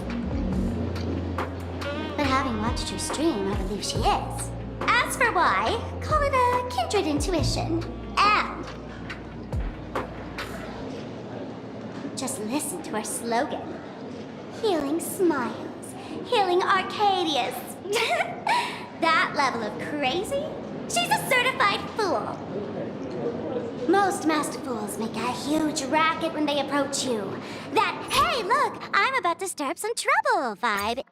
S5: But having watched her stream, I believe she is. As for why, call it a kindred intuition. And just listen to her slogan. Healing smiles. Healing Arcadius. That level of crazy? She's a certified fool. Most masked fools make a huge racket when they approach you. That, hey, look, I'm about to stir up some trouble vibe